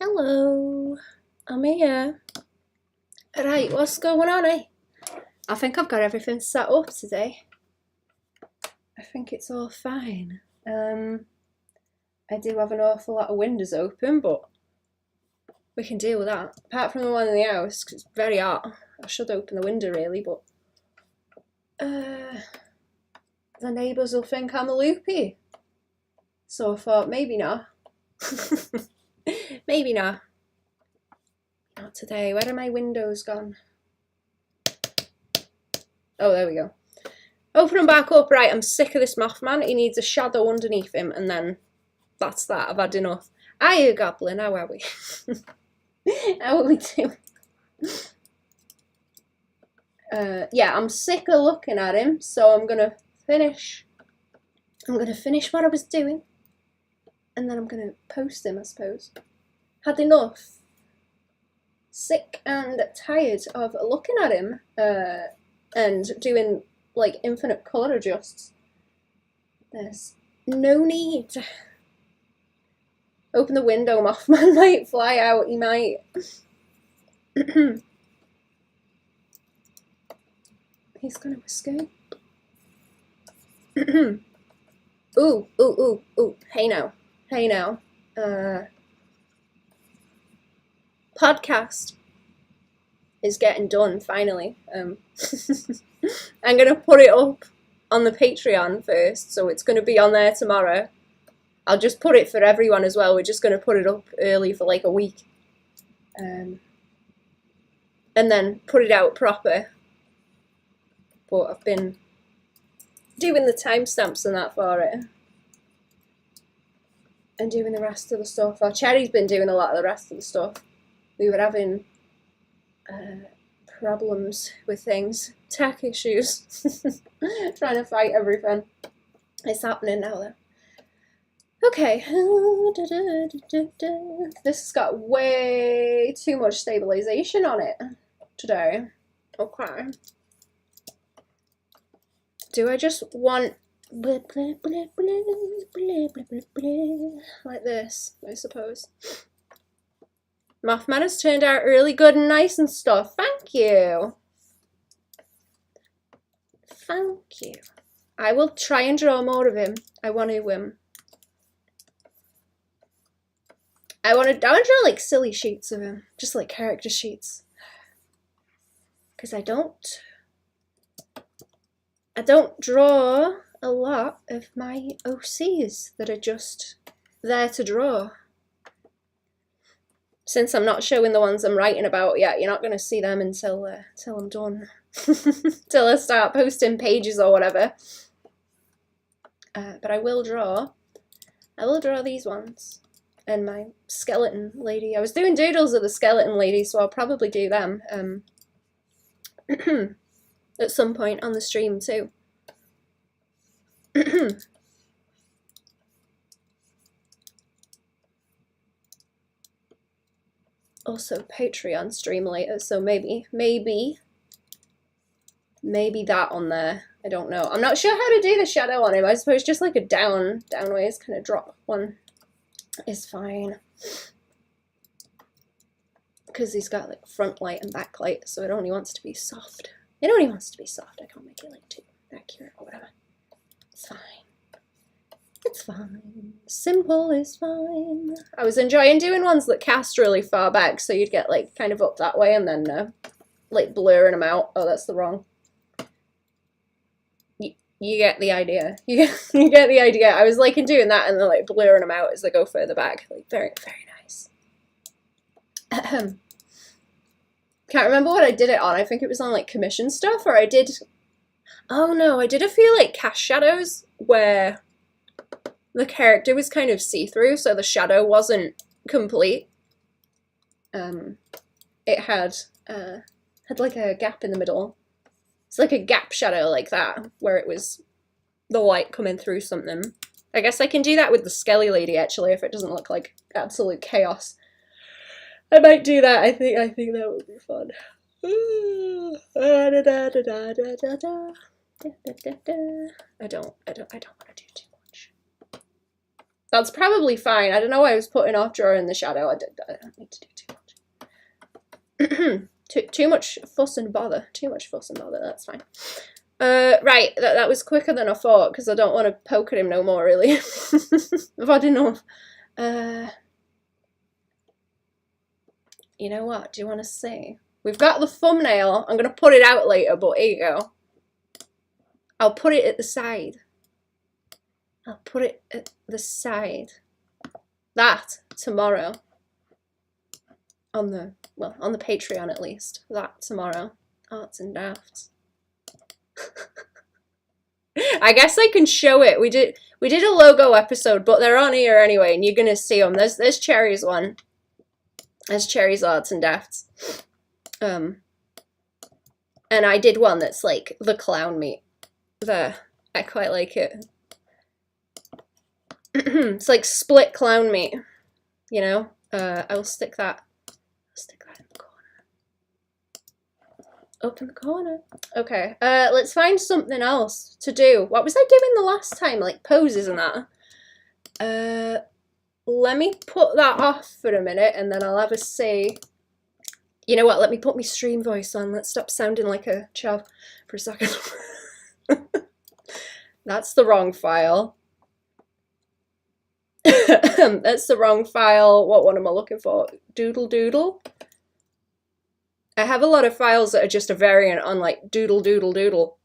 Hello, I'm here. Right, what's going on, eh? I think I've got everything set up today. I think it's all fine. I do have an awful lot of windows open, but we can deal with that. Apart from the one in the house, because it's very hot. I should open the window really, but the neighbours will think I'm a loopy. So I thought, maybe not. Maybe not. Not today. Where are my windows gone? Oh, there we go. Open them back up. Right, I'm sick of this Mothman. He needs a shadow underneath him, and then that's that. I've had enough. Hiya, Goblin. How are we? How are we doing? Yeah, I'm sick of looking at him, so I'm gonna finish. I'm gonna finish what I was doing, and then I'm gonna post him, I suppose. Had enough. Sick and tired of looking at him and doing like infinite colour adjusts. There's no need. Open the window, Mothman might fly out, he might. He's gonna escape. Ooh, ooh, ooh, ooh. Hey now. Hey now. Podcast is getting done finally. I'm gonna put it up on the Patreon first, so it's gonna be on there tomorrow. I'll just put it for everyone as well. We're just gonna put it up early for like a week, and then put it out proper. But I've been doing the timestamps and that for it, and doing the rest of the stuff. Well, Cherry's been doing a lot of the rest of the stuff. We were having problems with things, tech issues, trying to fight everything. It's happening now though. Okay, this has got way too much stabilization on it today. Okay. Do I just want like this, I suppose? Mothman has turned out really good and nice and stuff. Thank you. Thank you. I will try and draw more of him. I want to draw like silly sheets of him, just like character sheets. Because I don't draw a lot of my OCs that are just there to draw. Since I'm not showing the ones I'm writing about yet, you're not going to see them until I'm done. Till I start posting pages or whatever. But I will draw these ones. And my skeleton lady. I was doing doodles of the skeleton lady, so I'll probably do them at some point on the stream too. Also Patreon stream later, so maybe that on there. I don't know. I'm not sure how to do the shadow on him. I suppose just like a downways kind of drop one is fine. Because he's got like front light and back light, so it only wants to be soft. It only wants to be soft. I can't make it like too accurate or whatever. It's fine. It's fine. Simple is fine. I was enjoying doing ones that cast really far back, so you'd get like kind of up that way and then like blurring them out. Oh, that's the wrong. You get the idea. You get the idea. I was liking doing that and then like blurring them out as they go further back. Like very, very nice. Can't remember what I did it on. I think it was on like commission stuff, or I did. Oh no, I did a few like cast shadows where the character was kind of see-through, so the shadow wasn't complete. It had like a gap in the middle. It's like a gap shadow like that, where it was the light coming through something. I guess I can do that with the Skelly Lady actually, if it doesn't look like absolute chaos. I might do that. I think that would be fun. I don't want to do too much. That's probably fine. I don't know why I was putting off drawing the shadow. I don't need to do too much. too much fuss and bother. Too much fuss and bother, that's fine. Right, that was quicker than I thought, because I don't want to poke at him no more, really. I've had enough. You know what, do you want to see? We've got the thumbnail. I'm going to put it out later, but here you go. I'll put it at the side. I'll put it at the side. That, tomorrow. On the Patreon at least. That, tomorrow. Arts and Dafts. I guess I can show it. We did a logo episode, but they're on here anyway, and you're gonna see them. There's Cherry's one. There's Cherry's Arts and Dafts. And I did one that's like the clown meat. There, I quite like it. It's like split clown meat, you know. I'll stick that. In the corner. Up in the corner. Okay. Let's find something else to do. What was I doing the last time? Like poses and that. Let me put that off for a minute, and then I'll have a say. You know what? Let me put my stream voice on. Let's stop sounding like a chav for a second. That's the wrong file. That's the wrong file. What one am I looking for? Doodle. I have a lot of files that are just a variant on like doodle.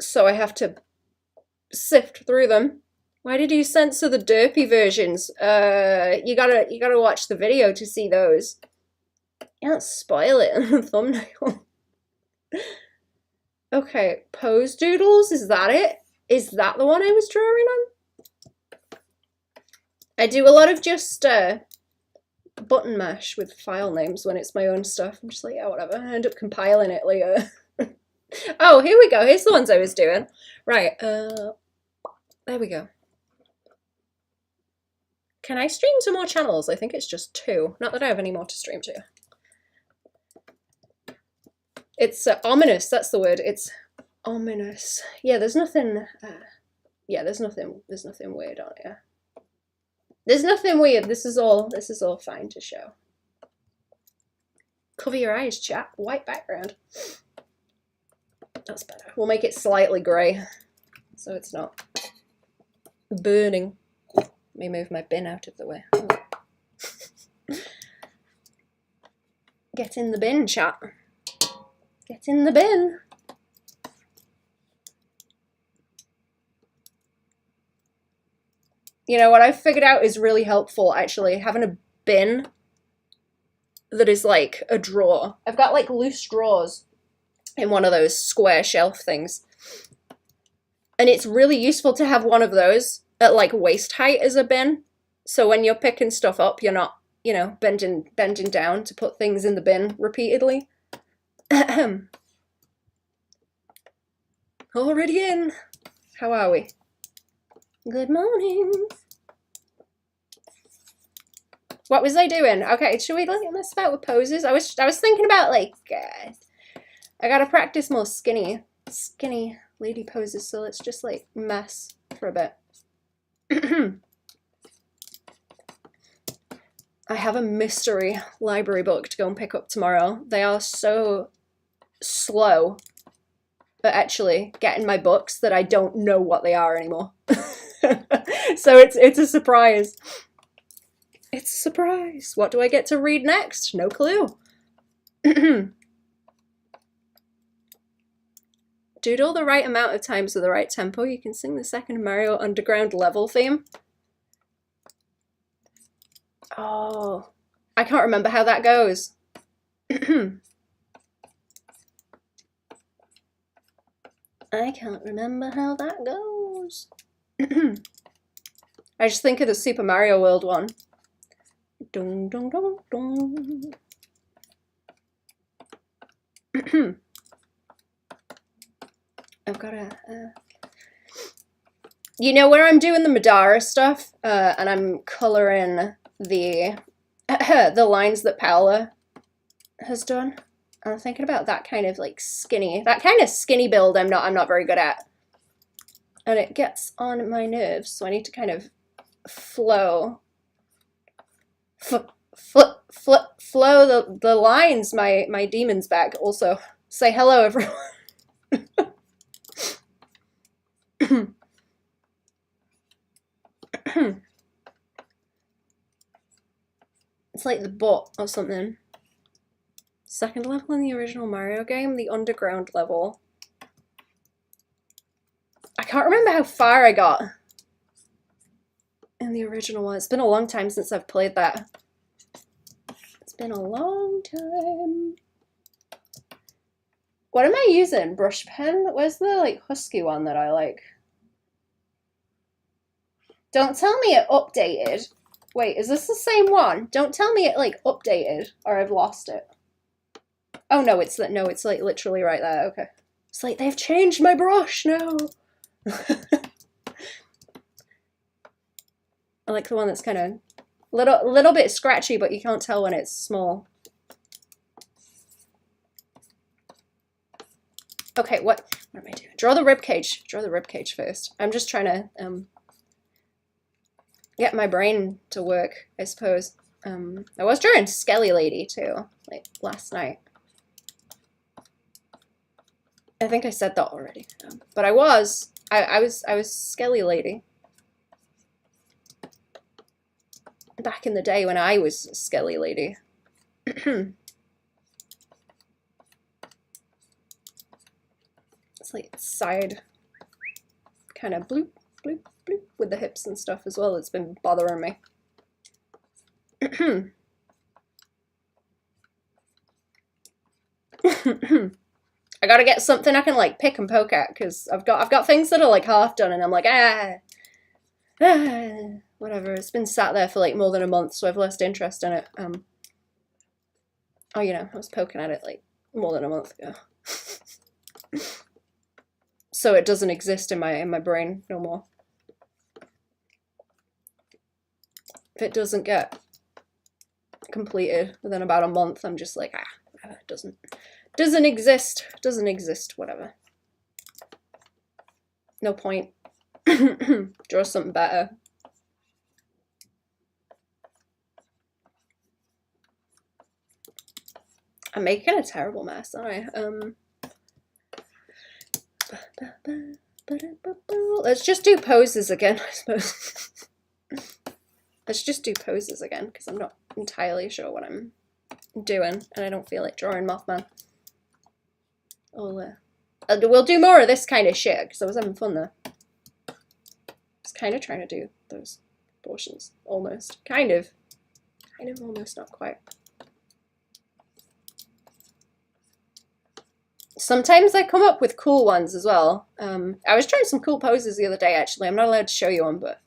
So I have to sift through them. Why did you censor the derpy versions? You gotta watch the video to see those. You can't spoil it in the thumbnail. Okay, pose doodles, is that it? Is that the one I was drawing on? I do a lot of just button mash with file names when it's my own stuff. I'm just like, yeah, whatever. I end up compiling it later. Oh, here we go. Here's the ones I was doing. Right, there we go. Can I stream to more channels? I think it's just 2. Not that I have any more to stream to. It's ominous, that's the word. It's ominous. Yeah, there's nothing there's nothing weird on here. There's nothing weird. This is all fine to show. Cover your eyes, chat. White background. That's better. We'll make it slightly grey so it's not burning. Let me move my bin out of the way. Get in the bin, chat. Get in the bin. You know, what I've figured out is really helpful, actually, having a bin that is like a drawer. I've got like loose drawers in one of those square shelf things. And it's really useful to have one of those at like waist height as a bin. So when you're picking stuff up, you're not, you know, bending down to put things in the bin repeatedly. Already in. How are we? Good morning. What was I doing? Okay, should we let's start with poses? I was thinking about like I gotta practice more skinny lady poses, so let's just like mess for a bit. I have a mystery library book to go and pick up tomorrow. They are so slow at actually getting my books that I don't know what they are anymore. So it's a surprise. It's a surprise. What do I get to read next? No clue. Doodle the right amount of times with the right tempo. You can sing the second Mario Underground level theme. Oh, I can't remember how that goes. I can't remember how that goes. I just think of the Super Mario World one. Dun, dun, dun, dun. I've got a... You know where I'm doing the Madara stuff, and I'm colouring the the lines that Paola has done? I'm thinking about that kind of like skinny, that kind of skinny build I'm not very good at. and it gets on my nerves, so I need to kind of flow the lines. My demon's back. Also, say hello, everyone. It's like the bot or something. Second level in the original Mario game, the underground level. I can't remember how far I got in the original one. It's been a long time since I've played that. It's been a long time. What am I using? Brush pen? Where's the like husky one that I like? Don't tell me it updated. Wait, is this the same one? Don't tell me it like updated or I've lost it. Oh no, it's like literally right there. Okay. It's like they've changed my brush. No. I like the one that's kind of little bit scratchy, but you can't tell when it's small. Okay, what am I doing? Draw the rib cage. Draw the rib cage first. I'm just trying to get my brain to work, I suppose. I was drawing Skelly Lady too, like last night. I think I said that already, but I was Skelly Lady back in the day when I was Skelly Lady. It's like side kind of bloop bloop bloop with the hips and stuff as well. It's been bothering me. I gotta get something I can like pick and poke at, because I've got things that are like half done and I'm like whatever. It's been sat there for like more than a month, so I've lost interest in it. Oh, you know, I was poking at it like more than a month ago. So it doesn't exist in my brain no more. If it doesn't get completed within about a month, I'm just like, it doesn't exist, whatever. No point. Draw something better. I'm making a terrible mess, aren't I? Let's just do poses again, I suppose. Let's just do poses again, because I'm not entirely sure what I'm doing, and I don't feel like drawing Mothman. We'll do more of this kind of shit, because I was having fun there. I was kind of trying to do those portions, almost. Kind of, almost, not quite. Sometimes I come up with cool ones as well. I was trying some cool poses the other day, actually. I'm not allowed to show you them, but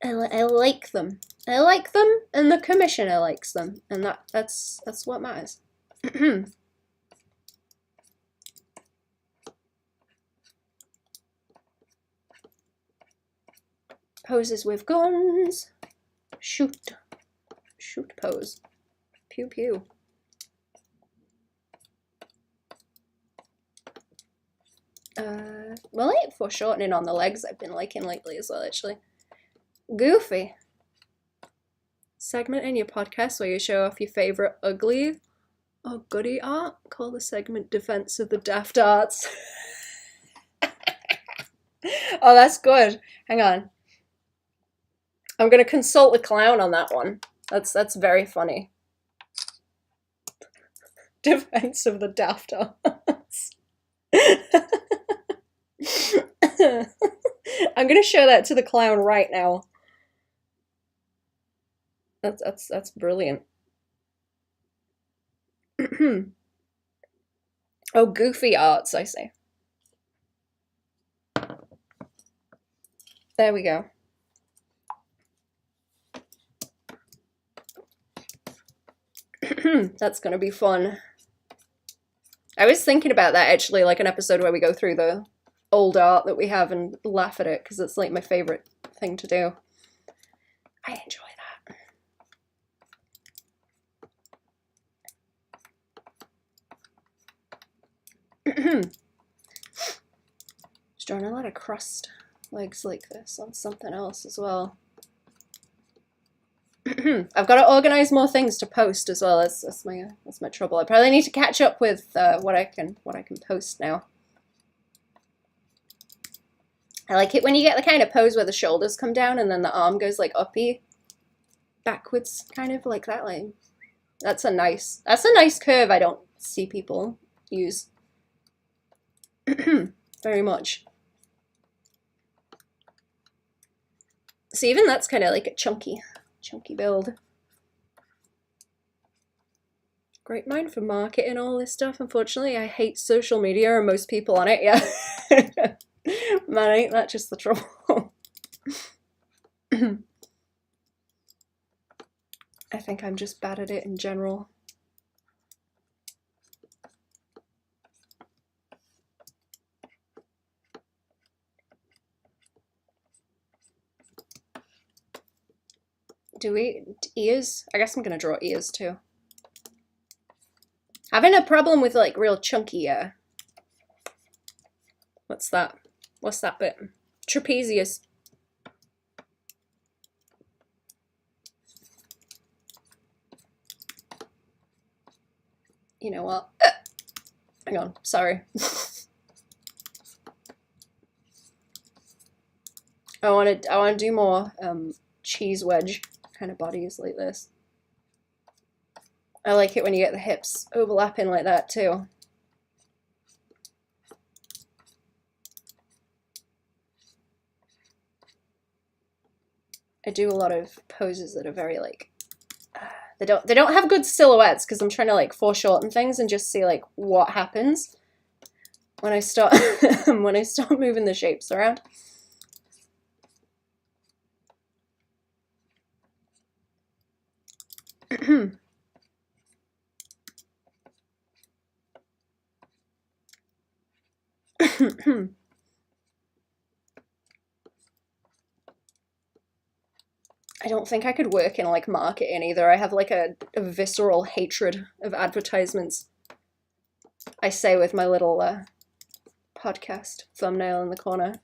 I like them. I like them, and the commissioner likes them, and that's what matters. Poses with guns. Shoot pose. Pew pew. Well, I ain't foreshortening on the legs I've been liking lately as well, actually. Goofy. Segment in your podcast where you show off your favourite ugly or goody art. Call the segment Defense of the Daft Arts. Oh, that's good. Hang on. I'm going to consult the clown on that one. That's very funny. Defense of the Daft Arts. I'm gonna show that to the clown right now. That's brilliant. Oh, goofy arts, I say. There we go. That's gonna be fun. I was thinking about that, actually, like an episode where we go through the old art that we have and laugh at it, because it's like my favorite thing to do. I enjoy that. Just drawing a lot of crust legs like this on something else as well. I've got to organize more things to post as well. That's my trouble. I probably need to catch up with what I can post now. I like it when you get the kind of pose where the shoulders come down and then the arm goes like uppy, backwards, kind of like that. Like that's a nice curve. I don't see people use very much. So even that's kind of like a chunky build. Great mind for marketing all this stuff. Unfortunately, I hate social media and most people on it. Yeah. Man, ain't that just the trouble? I think I'm just bad at it in general. Ears? I guess I'm gonna draw ears too. Having a problem with like real chunky, what's that? What's that bit? Trapezius. You know what? Hang on, sorry. I want to do more cheese wedge kind of bodies like this. I like it when you get the hips overlapping like that too. I do a lot of poses that are very like they don't have good silhouettes because I'm trying to like foreshorten things and just see like what happens when I start when I start moving the shapes around. I don't think I could work in like marketing either. I have like a visceral hatred of advertisements. I say with my little podcast thumbnail in the corner.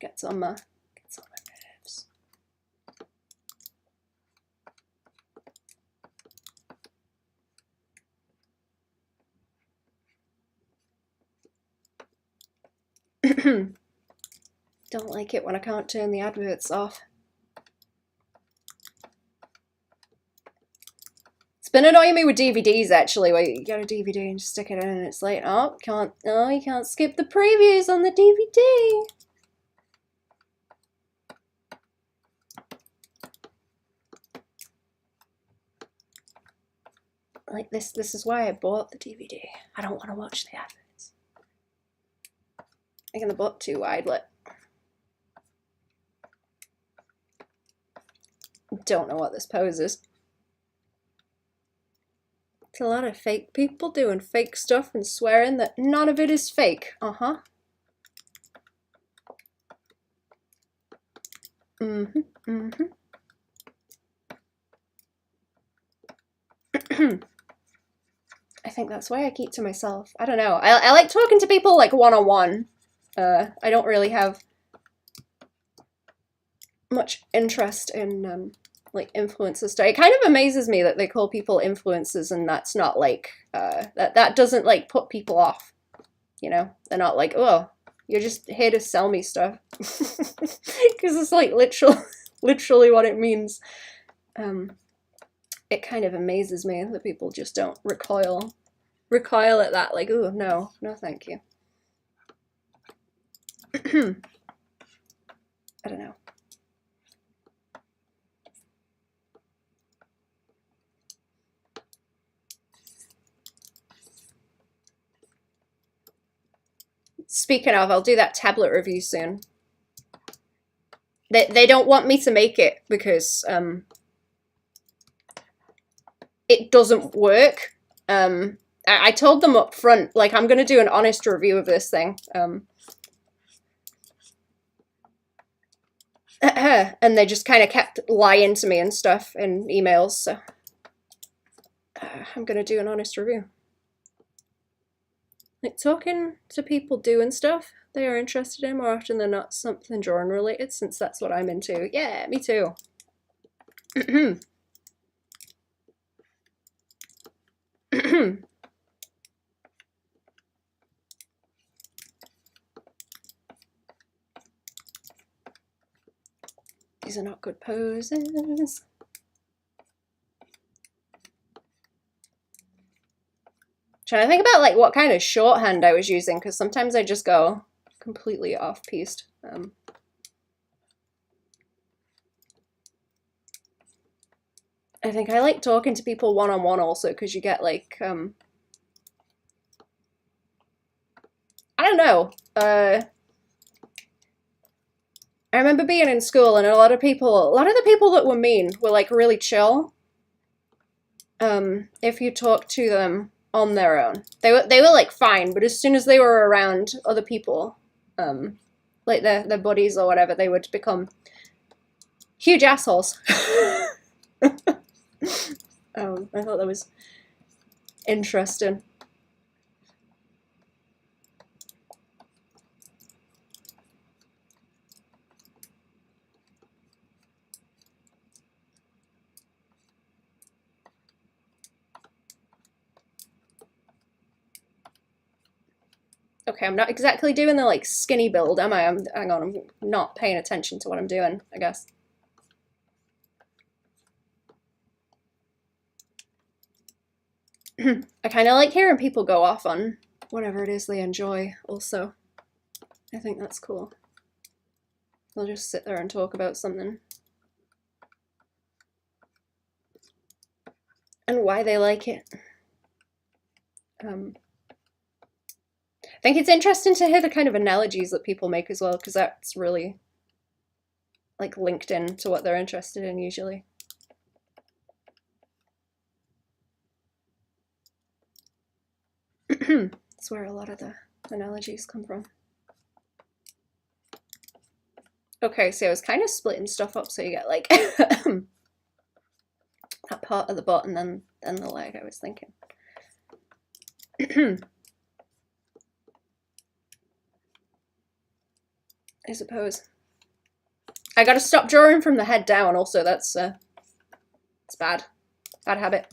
Gets on my nerves. Don't like it when I can't turn the adverts off. It's been annoying me with DVDs actually, where you get a DVD and just stick it in and it's like, oh, you can't skip the previews on the DVD. Like this is why I bought the DVD. I don't want to watch the adverts. Making the book too wide, look. Don't know what this pose is. It's a lot of fake people doing fake stuff and swearing that none of it is fake. I think that's why I keep to myself. I don't know. I like talking to people like one-on-one. I don't really have much interest in like influencers stuff. It kind of amazes me that they call people influencers and that's not like that doesn't like put people off, you know? They're not like, oh, you're just here to sell me stuff. Because it's like literally what it means. It kind of amazes me that people just don't recoil at that, like, oh, no thank you. I don't know. Speaking of, I'll do that tablet review soon. They don't want me to make it because it doesn't work. I told them up front, like, I'm going to do an honest review of this thing. And they just kind of kept lying to me and stuff in emails, so I'm gonna do an honest review. Like, talking to people doing stuff they are interested in more often than not something drawing related, since that's what I'm into. Yeah, me too. These are not good poses. Trying to think about like what kind of shorthand I was using, because sometimes I just go completely off-piste. I think I like talking to people one-on-one also, because you get like, I don't know. I remember being in school and a lot of the people that were mean were like really chill. If you talk to them on their own, they were like fine, but as soon as they were around other people, like their buddies or whatever, they would become huge assholes. I thought that was interesting. Okay, I'm not exactly doing the like skinny build, am I? Hang on, I'm not paying attention to what I'm doing, I guess. I kind of like hearing people go off on whatever it is they enjoy also. I think that's cool. They'll just sit there and talk about something. And why they like it. I think it's interesting to hear the kind of analogies that people make as well, because that's really like linked in to what they're interested in usually. That's where a lot of the analogies come from. Okay, so I was kind of splitting stuff up so you get like that part of the butt and then the leg, I was thinking. I suppose. I gotta stop drawing from the head down also, that's it's bad. Bad habit.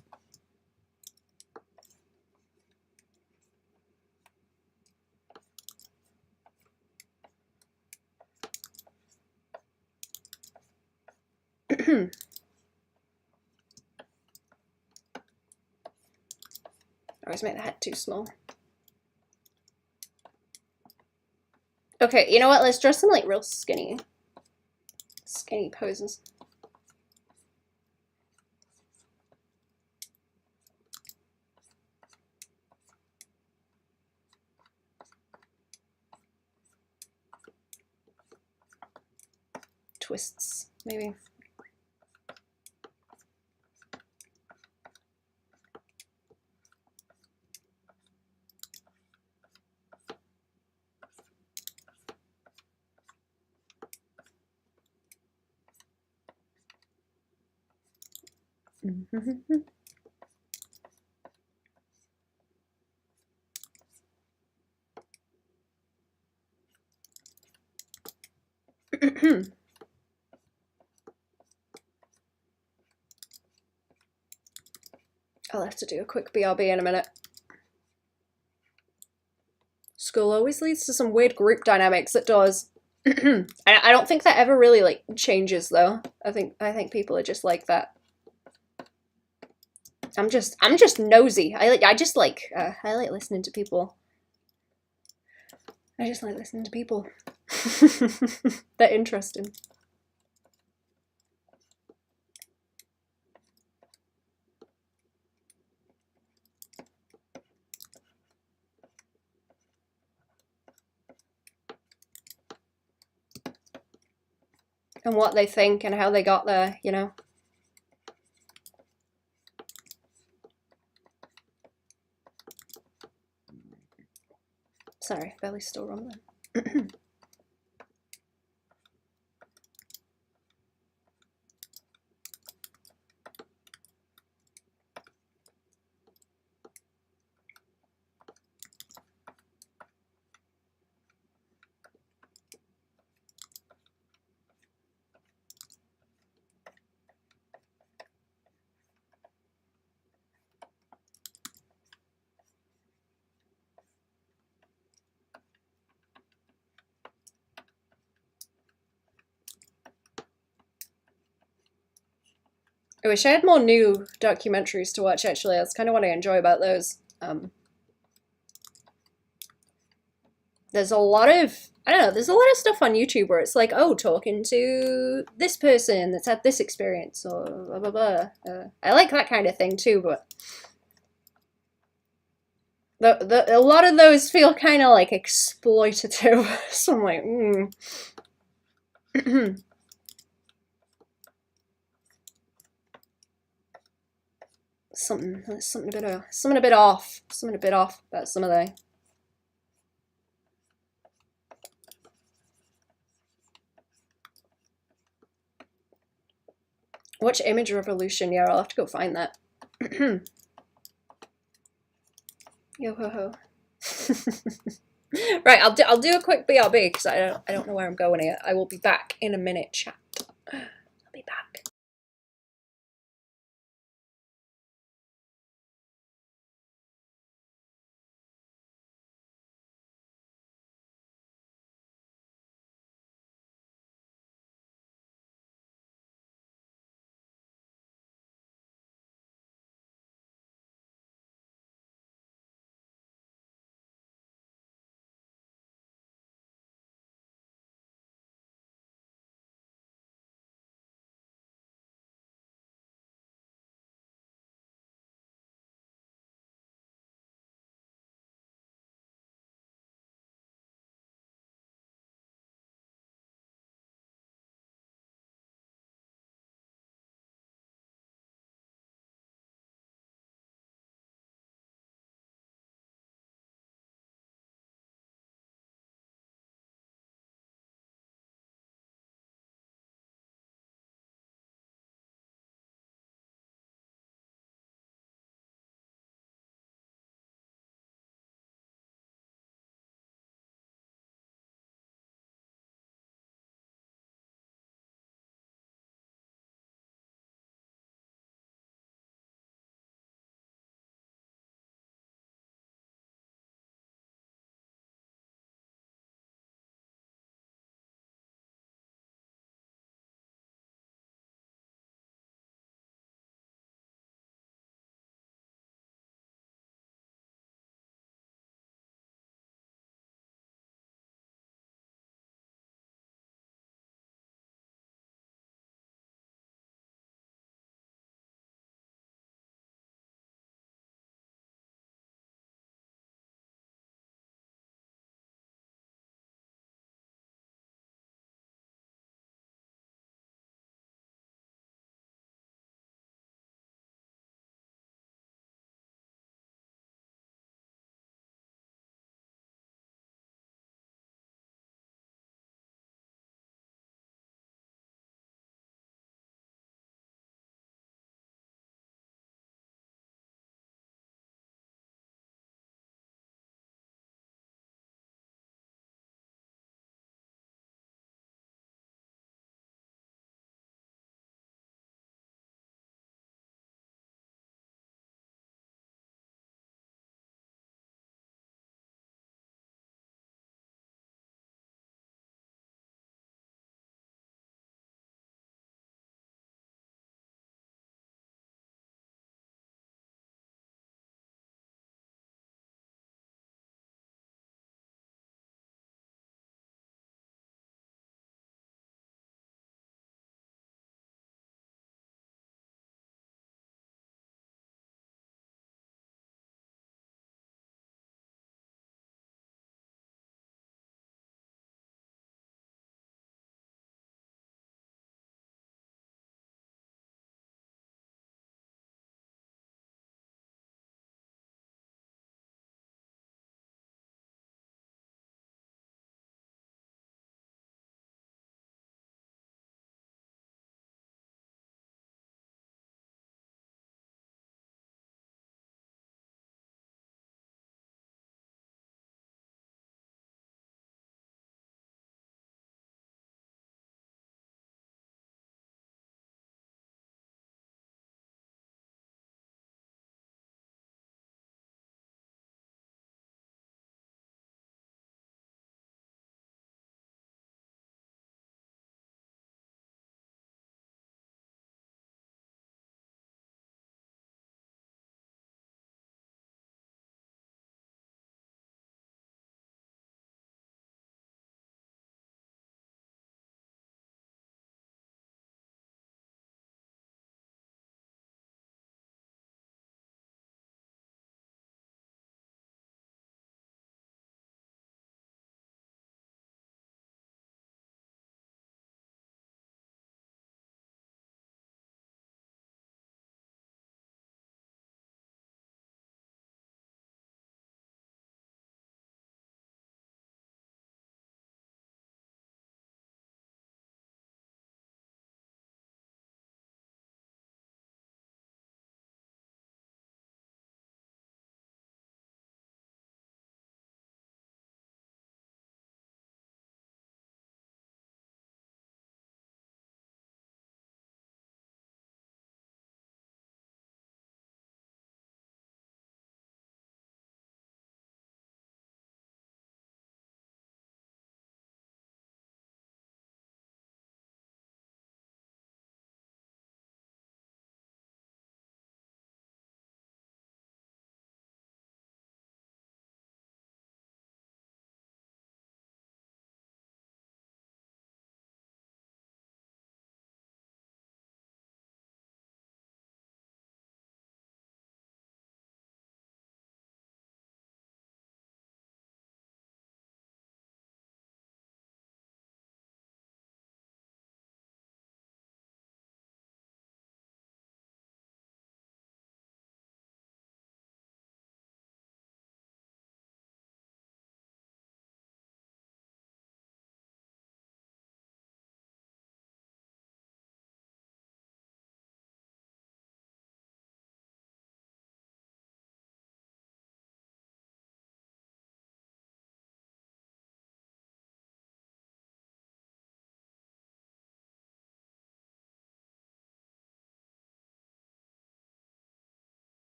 I always make the head too small. Okay, you know what? Let's draw some like real skinny poses. Twists, maybe. I'll have to do a quick BRB in a minute. School always leads to some weird group dynamics. It does. I don't think that ever really like changes though. I think people are just like that. I'm just nosy. I like listening to people. I just like listening to people. They're interesting. And what they think and how they got there, you know. Sorry, belly's still rumbling. I wish I had more new documentaries to watch, actually. That's kind of what I enjoy about those. There's a lot of, I don't know, there's a lot of stuff on YouTube where it's like, oh, talking to this person that's had this experience, or blah, blah, blah. I like that kind of thing too, but a lot of those feel kind of like exploitative. So I'm like, something a bit off about some of the. Watch Image Revolution. Yeah, I'll have to go find that. Yo ho ho. Right, I'll do a quick BRB because I don't know where I'm going here. I will be back in a minute, chat. I'll be back.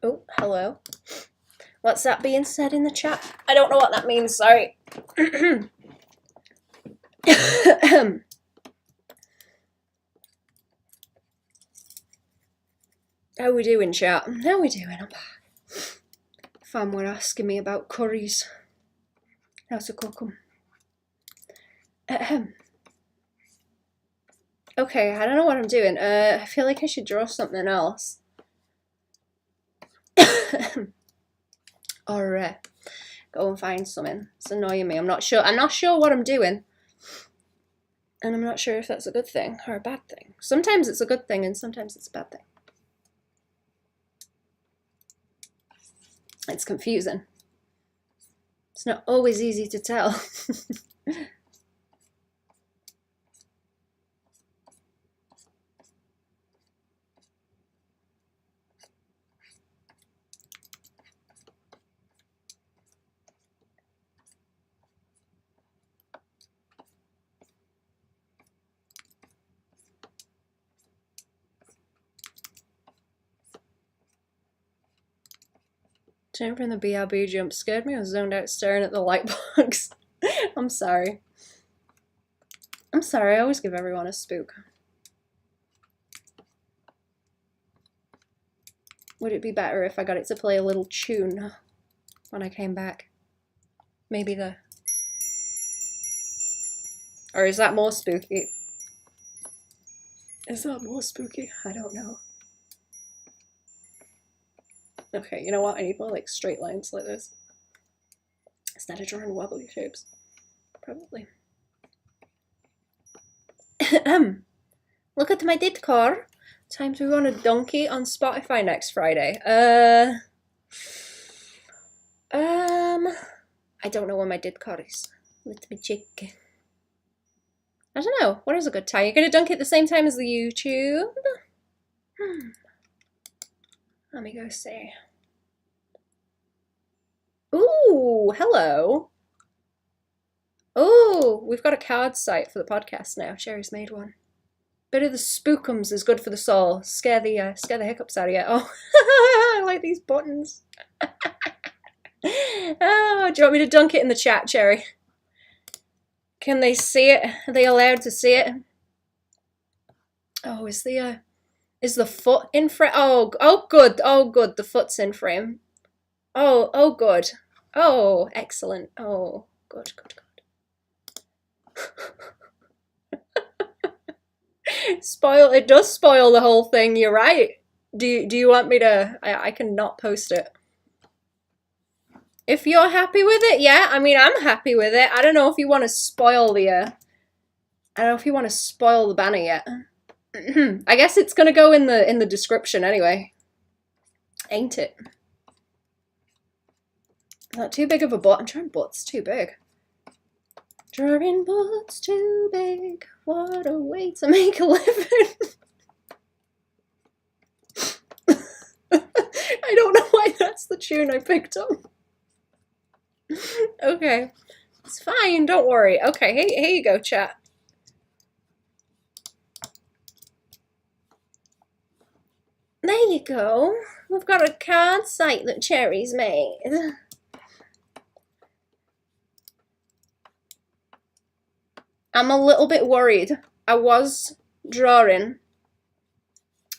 Oh, hello. What's that being said in the chat? I don't know what that means, sorry. How we doing, chat? How we doing? I'm back. Fam were asking me about curries. How to cook them. Okay, I don't know what I'm doing. I feel like I should draw something else. Or go and find something. It's annoying me. I'm not sure what I'm doing. And I'm not sure if that's a good thing or a bad thing. Sometimes it's a good thing and sometimes it's a bad thing. It's confusing. It's not always easy to tell. Jump from the BRB jump scared me. I was zoned out staring at the light box. I'm sorry. I'm sorry, I always give everyone a spook. Would it be better if I got it to play a little tune when I came back? Maybe the... Or is that more spooky? Is that more spooky? I don't know. Okay, you know what? I need more like straight lines like this. Instead of drawing wobbly shapes. Probably. Look at my Ditcar. Time to go on a donkey on Spotify next Friday. I don't know when my Ditcar is. Let me check. I don't know. What is a good time? You're gonna dunk at the same time as the YouTube? Let me go see. Ooh, hello. Oh, we've got a card site for the podcast now. Sherry's made one. Bit of the spookums is good for the soul. Scare the hiccups out of you. Oh, I like these buttons. Oh, do you want me to dunk it in the chat, Cherry? Can they see it? Are they allowed to see it? Oh, is the foot in frame? Oh, good. Oh, good. The foot's in frame. Oh, good. Oh, excellent. Oh, good. It does spoil the whole thing. You're right. Do you want me to? I can not post it. If you're happy with it, yeah. I mean, I'm happy with it. I don't know if you want to spoil the. I don't know if you want to spoil the banner yet. I guess it's gonna go in the description anyway. Ain't it? Not too big of a butt. I'm drawing butts too big. Drawing butts too big. What a way to make a living. I don't know why that's the tune I picked up. Okay. It's fine, don't worry. Okay, here you go, chat. There you go. We've got a card site that Cherry's made. I'm a little bit worried. I was drawing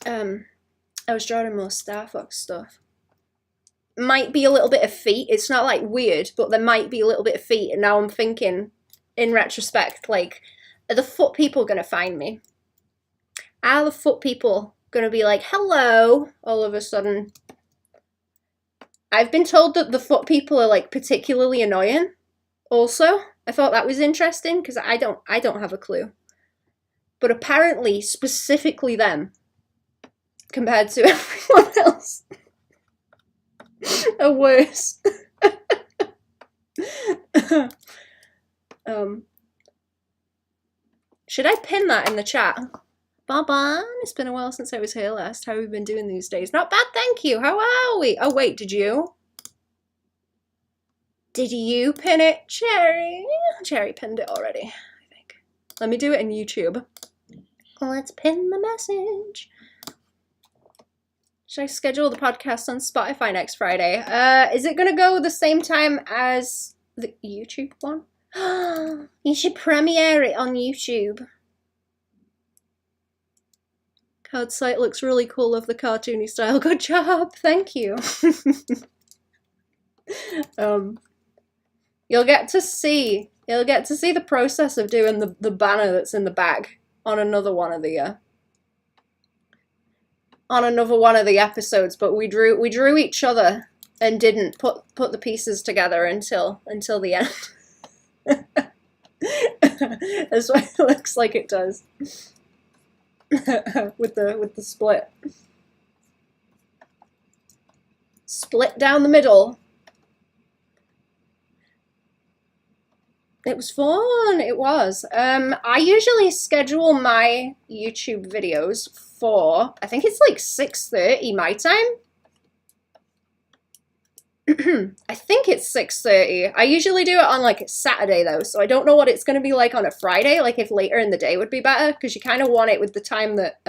more Star Fox stuff. Might be a little bit of feet. It's not like weird, but there might be a little bit of feet. And now I'm thinking, in retrospect, like, are the foot people gonna find me? Are the foot people gonna be like, hello, all of a sudden? I've been told that the foot people are like particularly annoying. Also, I thought that was interesting because I don't have a clue. But apparently, specifically them, compared to everyone else, are worse. Should I pin that in the chat? Baban, it's been a while since I was here last. How have you been doing these days? Not bad, thank you. How are we? Oh wait, did you? Did you pin it, Cherry? Cherry pinned it already, I think. Let me do it in YouTube. Let's pin the message. Should I schedule the podcast on Spotify next Friday? Is it gonna go the same time as the YouTube one? You should premiere it on YouTube. Card site looks really cool of the cartoony style. Good job, thank you. You'll get to see the process of doing the banner that's in the bag on another one of the episodes, but we drew each other and didn't put the pieces together until the end. That's why it looks like it does. with the split. Split down the middle. It was fun, it was. I usually schedule my YouTube videos for, I think it's like 6:30 my time. I think it's 6:30. I usually do it on like a Saturday though, so I don't know what it's going to be like on a Friday, like if later in the day would be better, because you kind of want it with the time that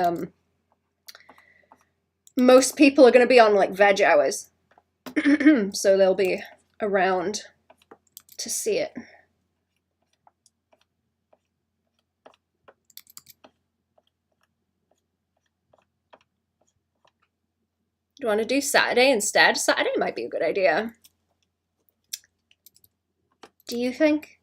most people are going to be on like veg hours. So they'll be around to see it. Do you want to do Saturday instead? Saturday might be a good idea. Do you think?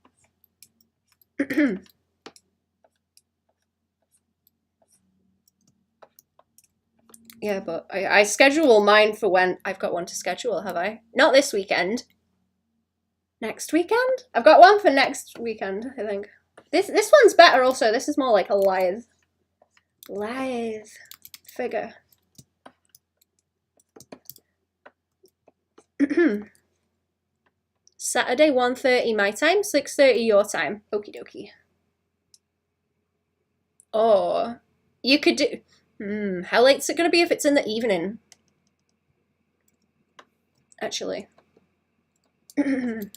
Yeah, but I schedule mine for when I've got one to schedule, have I? Not this weekend. Next weekend? I've got one for next weekend, I think. This one's better also. This is more like a lithe figure. Saturday 1:30 my time, 6:30 your time. Okie dokie. Or you could do. How late's it gonna be if it's in the evening? Actually. If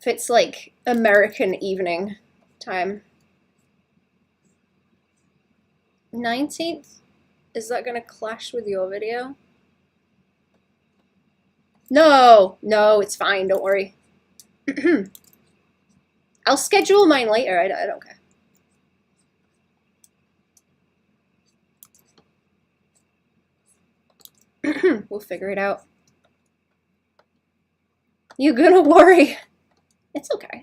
it's like American evening time. 19th? Is that gonna clash with your video? No, it's fine, don't worry. I'll schedule mine later, I don't care. We'll figure it out. You gonna worry? It's okay.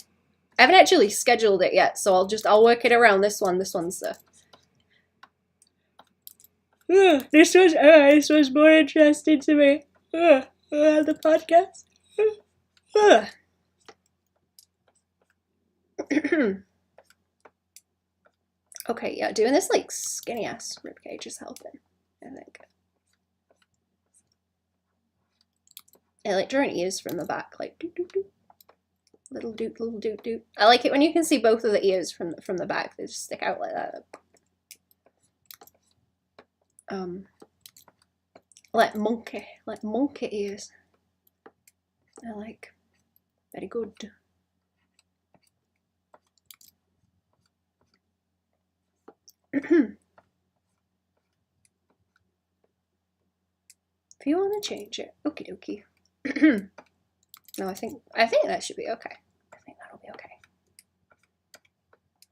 I haven't actually scheduled it yet, so I'll work it around this one. This one's this was more interesting to me. The podcast. Okay, yeah, doing this like skinny ass ribcage is helping, I think. I like drawing ears from the back, like doot doot doot. Little doot, little doot doot. I like it when you can see both of the ears from the back. They just stick out like that. Like monkey ears. I like. Very good. If you want to change it, okie dokie. No, I think that should be okay. I think that'll be okay.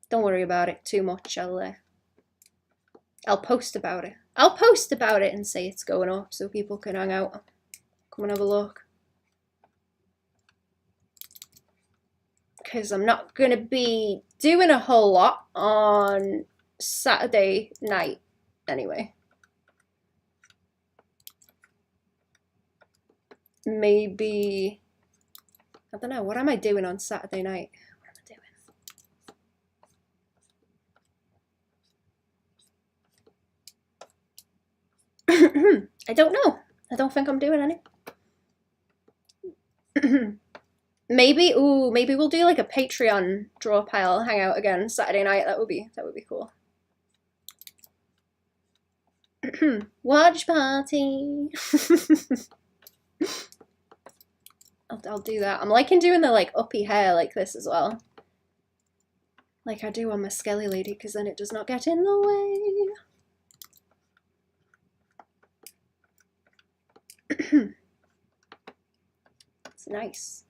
Don't worry about it too much. I'll post about it. I'll post about it and say it's going up so people can hang out. Come and have a look. Because I'm not going to be doing a whole lot on Saturday night anyway. Maybe, I don't know, what am I doing on Saturday night? What am I doing? I don't know. I don't think I'm doing any. Maybe we'll do like a Patreon draw pile hangout again Saturday night. That would be cool. Watch party. I'll do that. I'm liking doing the like uppy hair like this as well. Like I do on my Skelly Lady, because then it does not get in the way. It's nice.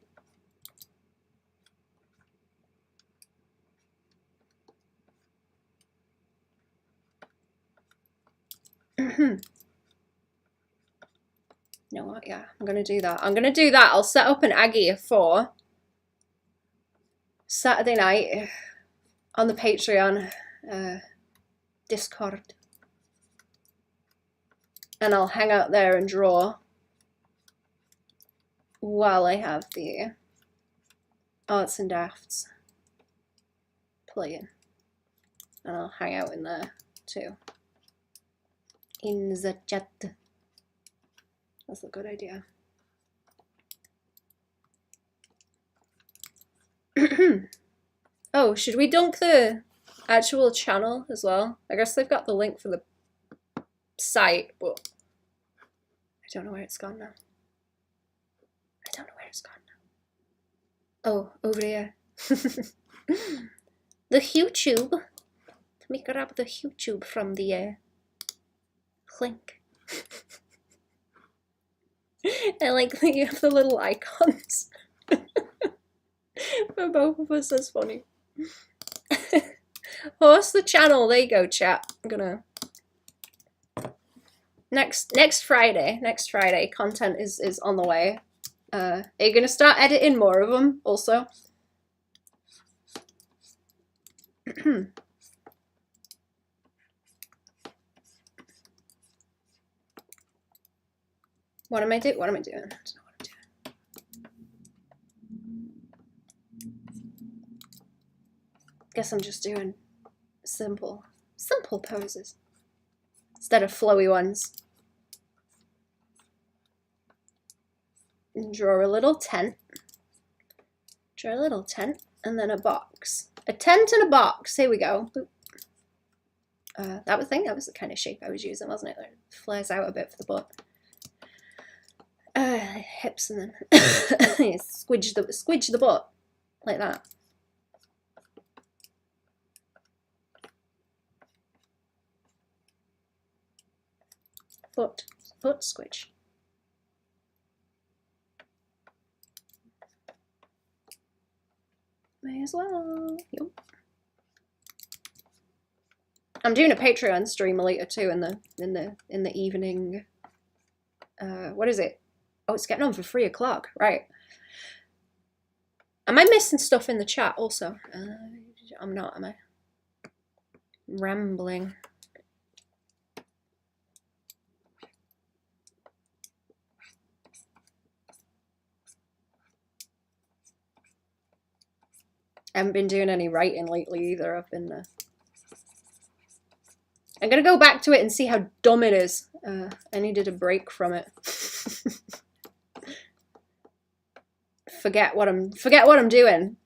You know what? Yeah, I'm gonna do that. I'm gonna do that. I'll set up an Aggie for Saturday night on the Patreon Discord, and I'll hang out there and draw while I have the Arts and Dafts playing, and I'll hang out in there too. In the chat. That's a good idea. Oh, should we dunk the actual channel as well? I guess they've got the link for the site, but I don't know where it's gone now. I don't know where it's gone now. Oh, over here. The YouTube. Let me grab the YouTube from the link. I like that you have the little icons for both of us. That's funny. Host the channel. There you go, chat. I'm gonna next Friday. Next Friday, content is on the way. Are you gonna start editing more of them also? What am I doing? What am I doing? I don't know what I'm doing. Guess I'm just doing simple poses instead of flowy ones. And draw a little tent. Draw a little tent and then a box. A tent and a box. Here we go. That was the kind of shape I was using, wasn't it? It flares out a bit for the butt. Hips and then squidge the butt like that. Foot squidge. May as well. Yep. I'm doing a Patreon stream later too in the evening. What is it? Oh, it's getting on for 3 o'clock, right? Am I missing stuff in the chat also? I'm not, am I? Rambling. I haven't been doing any writing lately either. I've been I'm gonna go back to it and see how dumb it is. I needed a break from it. Forget what I'm doing.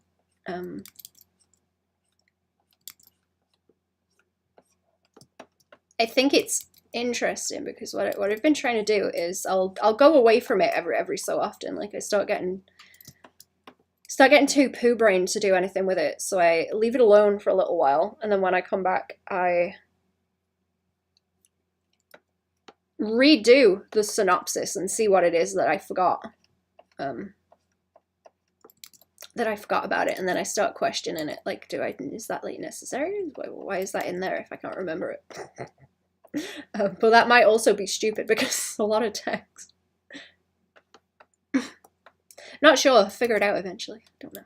I think it's interesting because what I've been trying to do is I'll go away from it every so often. Like I start getting too poo-brained to do anything with it, so I leave it alone for a little while, and then when I come back, I redo the synopsis and see what it is that I forgot. That I forgot about it, and then I start questioning it. Like, is that like necessary? Why is that in there if I can't remember it? But that might also be stupid because it's a lot of text. Not sure. Figure it out eventually. Don't know.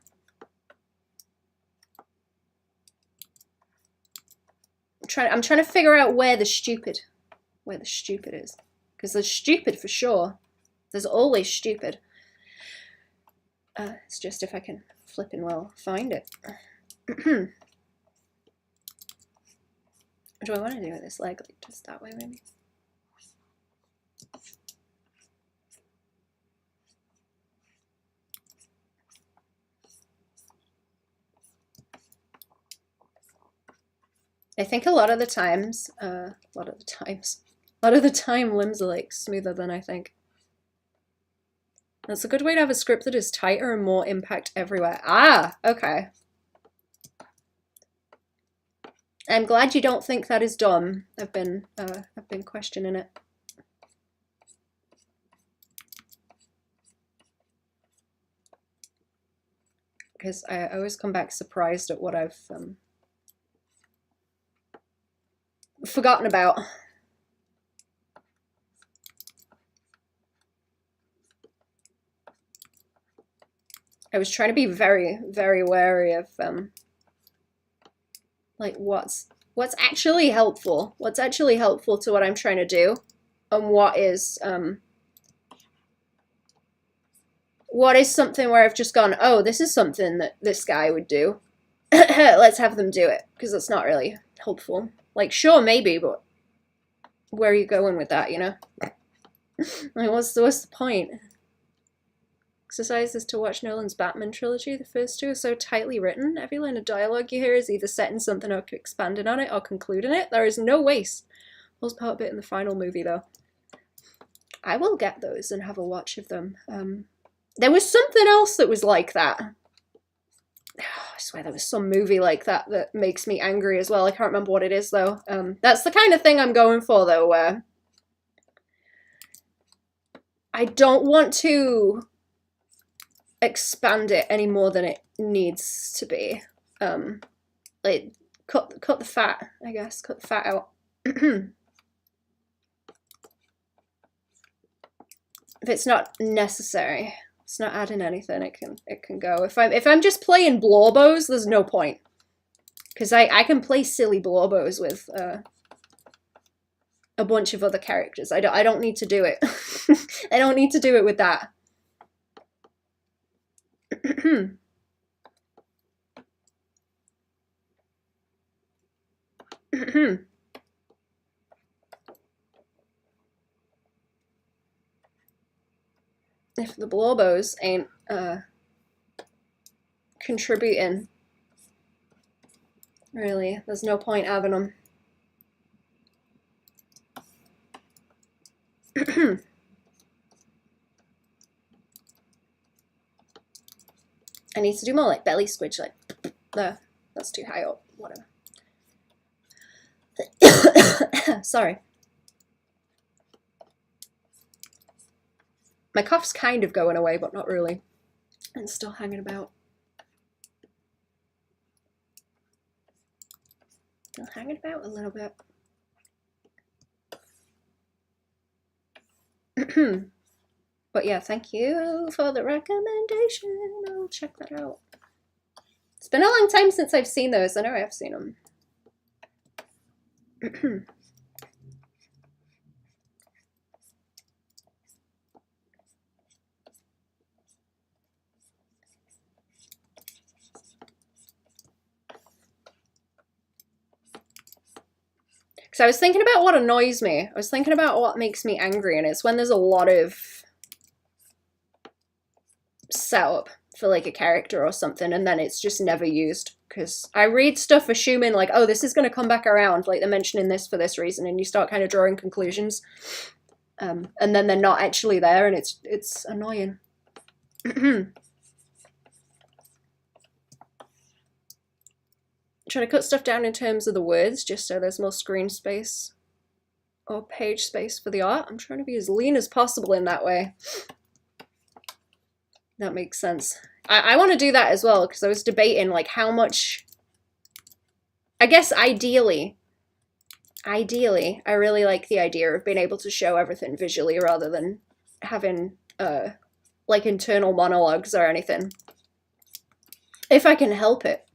I'm trying to figure out where the stupid is, because there's stupid for sure. There's always stupid. It's just if I can flipping well find it. What do I want to do with this leg? Like just that way, maybe. I think a lot of the time limbs are like smoother than I think. That's a good way to have a script that is tighter and more impact everywhere. Ah, okay. I'm glad you don't think that is dumb. I've been questioning it. because I always come back surprised at what I've forgotten about. I was trying to be very, very wary of like what's actually helpful, what's actually helpful to what I'm trying to do, and what is something where I've just gone, oh, this is something that this guy would do. Let's have them do it, because it's not really helpful. Like, sure, maybe, but where are you going with that, you know? Like, what's the point? Exercise is to watch Nolan's Batman trilogy. The first two are so tightly written. Every line of dialogue you hear is either setting something or expanding on it or concluding it. There is no waste. Most part bit in the final movie, though. I will get those and have a watch of them. There was something else that was like that. I swear there was some movie like that that makes me angry as well. I can't remember what it is, though. That's the kind of thing I'm going for, though, where I don't want to expand it any more than it needs to be. Like, cut the fat, I guess. Cut the fat out. If it's not necessary, it's not adding anything, it can go. If I'm just playing blorbos, there's no point, because I can play silly blorbos with a bunch of other characters. I don't need to do it. I don't need to do it with that. If the blorbos ain't contributing, really, there's no point having them. I need to do more like belly squidge, like there. That's too high up. Whatever. Sorry. My cough's kind of going away, but not really. And still hanging about. Still hanging about a little bit. But yeah, thank you for the recommendation. I'll check that out. It's been a long time since I've seen those. I know I have seen them. Because I was thinking about what annoys me. I was thinking about what makes me angry, and it's when there's a lot of setup for like a character or something, and then it's just never used. Because I read stuff assuming like, oh, this is going to come back around, like they're mentioning this for this reason, and you start kind of drawing conclusions, and then they're not actually there, and it's annoying. Try to cut stuff down in terms of the words, just so there's more screen space or page space for the art. I'm trying to be as lean as possible in that way. That makes sense. I want to do that as well, because I was debating like how much, I guess ideally, I really like the idea of being able to show everything visually rather than having like internal monologues or anything, if I can help it.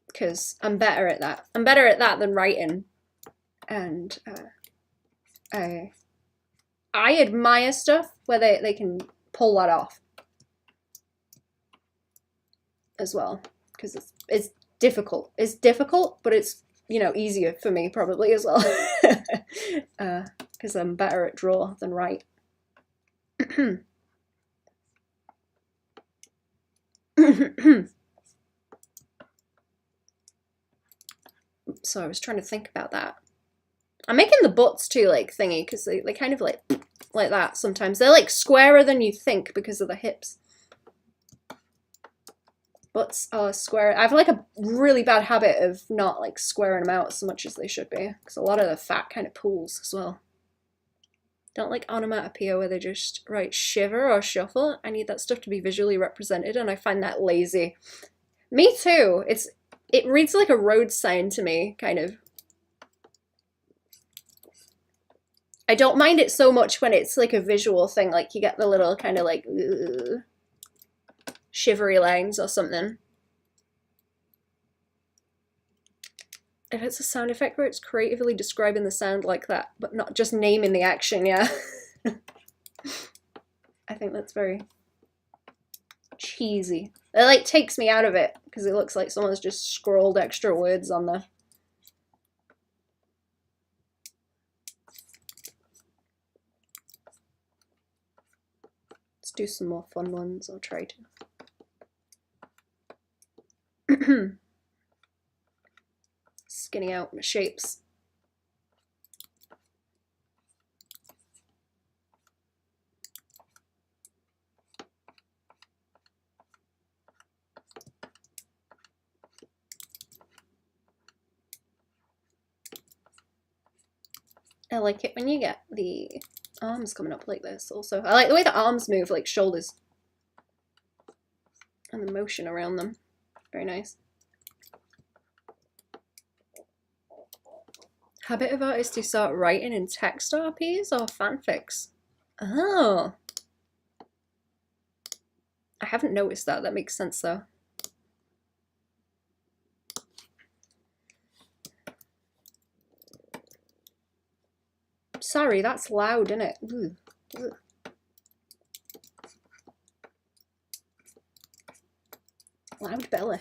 Because I'm better at that. I'm better at that than writing, and I admire stuff where they can pull that off as well, because it's difficult. It's difficult, but it's, you know, easier for me probably as well, because I'm better at draw than write. So I was trying to think about that. I'm making the butts too like thingy, because they kind of like that sometimes. They're like squarer than you think because of the hips. Butts are square. I have like a really bad habit of not like squaring them out as much as they should be, because a lot of the fat kind of pools as well. Don't like onomatopoeia where they just write shiver or shuffle. I need that stuff to be visually represented, and I find that lazy. Me too. It reads like a road sign to me, kind of. I don't mind it so much when it's like a visual thing, like you get the little kind of like shivery lines or something. If it's a sound effect where it's creatively describing the sound like that, but not just naming the action, yeah. I think that's very cheesy. It like takes me out of it because it looks like someone's just scrolled extra words on there. Let's do some more fun ones. I'll try to. Skinning out my shapes. I like it when you get the arms coming up like this also. I like the way the arms move like shoulders. And the motion around them. Very nice. Habit of artists who start writing in text RPs or fanfics? Oh. I haven't noticed that. That makes sense though. Sorry, that's loud, isn't it? Ooh. Ooh. Loud belly.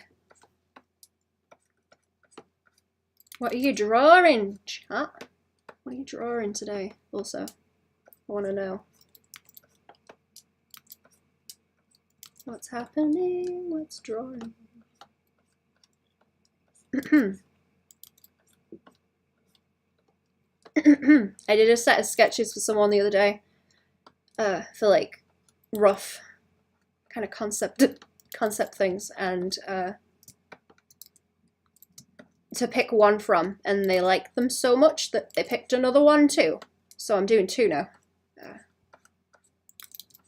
What are you drawing, chat? What are you drawing today? Also, I want to know. What's happening? What's drawing? I did a set of sketches for someone the other day for like rough kind of concept things, and to pick one from, and they liked them so much that they picked another one too. So I'm doing two now.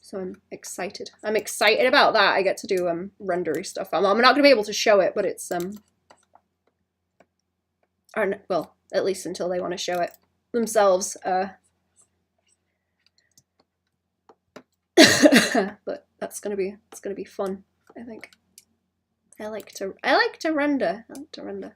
So I'm excited. I'm excited about that. I get to do rendery stuff. I'm not going to be able to show it, but it's or, well, at least until they want to show it themselves. But it's gonna be fun, I think. I like to render. I like to render.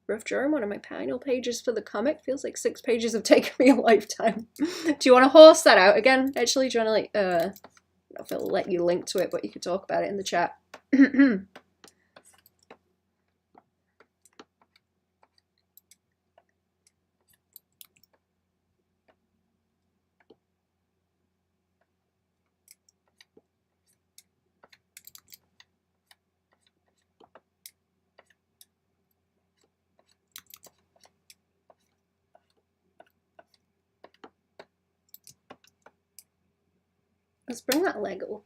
Rough drawing one of my panel pages for the comic. Feels like 6 pages have taken me a lifetime. Do you want to horse that out again? Actually, do you want to like I don't know if it'll let you link to it, but you could talk about it in the chat. Let's bring that leg up.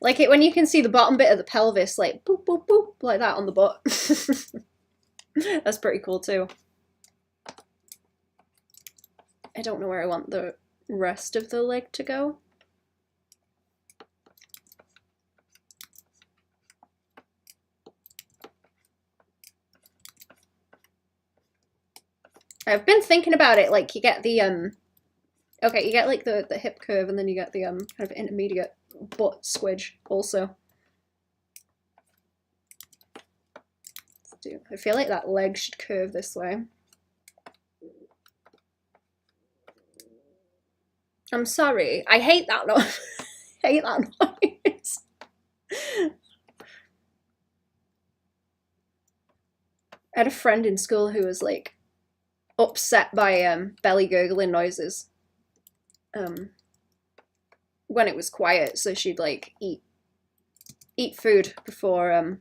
Like it when you can see the bottom bit of the pelvis, like boop, boop, boop, like that on the butt. That's pretty cool too. I don't know where I want the rest of the leg to go. I've been thinking about it, like you get the okay, you get like the hip curve, and then you get the kind of intermediate butt squidge also. I feel like that leg should curve this way. I'm sorry. I hate that noise. I hate that noise. I had a friend in school who was like upset by belly gurgling noises when it was quiet, so she'd like eat food before